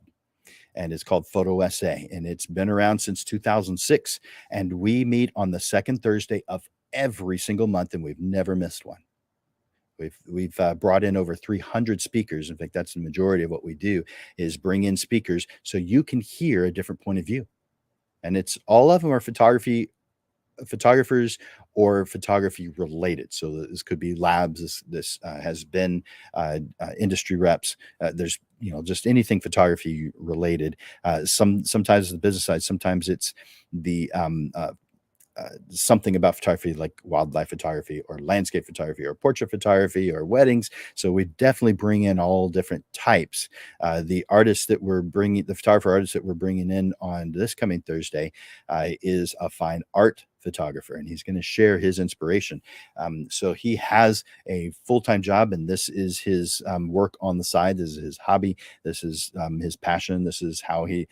and it's called Photo SA, and it's been around since 2006. And we meet on the second Thursday of every single month, and we've never missed one. We've brought in over 300 speakers. In fact, that's the majority of what we do, is bring in speakers so you can hear a different point of view. And it's all of them are photography photographers or photography related. So this could be labs. This has been industry reps. There's just anything photography related. Sometimes the business side. Sometimes it's the something about photography like wildlife photography or landscape photography or portrait photography or weddings. So we definitely bring in all different types. The photographer artist that we're bringing in on this coming Thursday is a fine art photographer, and he's going to share his inspiration. So he has a full-time job, and this is his work on the side. This is his hobby. This is his passion. This is how he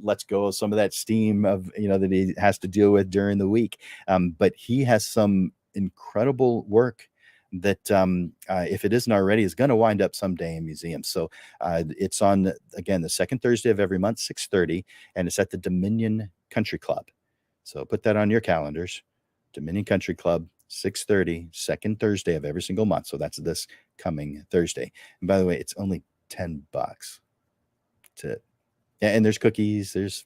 lets go of some of that steam of that he has to deal with during the week. But he has some incredible work that if it isn't already, is going to wind up someday in museums. So it's on, again, the second Thursday of every month, 6:30, and it's at the Dominion Country Club. So put that on your calendars. Dominion Country Club, 6:30, second Thursday of every single month. So that's this coming Thursday. And by the way, it's only $10 and there's cookies, there's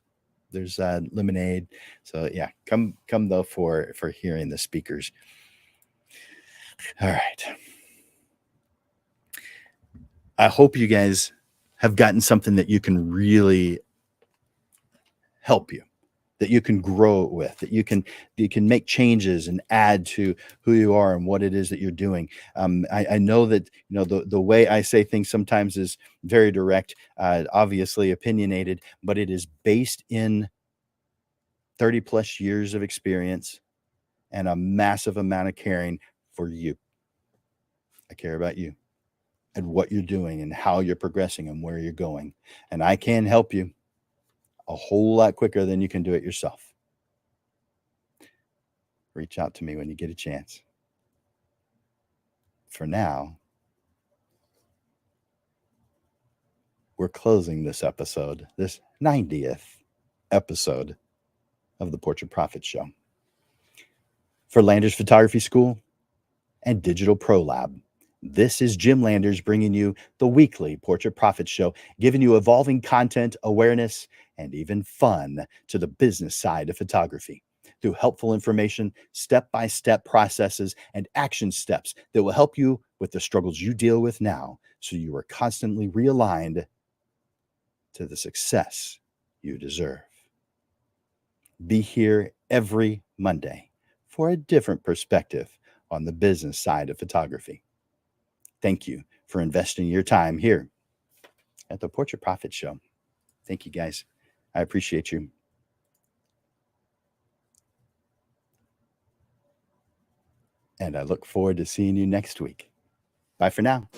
lemonade. So yeah, come though for hearing the speakers. All right. I hope you guys have gotten something that you can really help you, that you can grow with, that you can make changes and add to who you are and what it is that you're doing. I know that the way I say things sometimes is very direct, obviously opinionated, but it is based in 30 plus years of experience and a massive amount of caring for you. I care about you and what you're doing and how you're progressing and where you're going. And I can help you a whole lot quicker than you can do it yourself. Reach out to me when you get a chance. For now, we're closing this episode, this 90th episode of the Portrait Profit Show. For Landers Photography School and Digital Pro Lab, this is Jim Landers bringing you the weekly Portrait Profit Show, giving you evolving content, awareness, and even fun to the business side of photography through helpful information, step-by-step processes, and action steps that will help you with the struggles you deal with now so you are constantly realigned to the success you deserve. Be here every Monday for a different perspective on the business side of photography. Thank you for investing your time here at the Portrait Profit Show. Thank you, guys. I appreciate you. And I look forward to seeing you next week. Bye for now.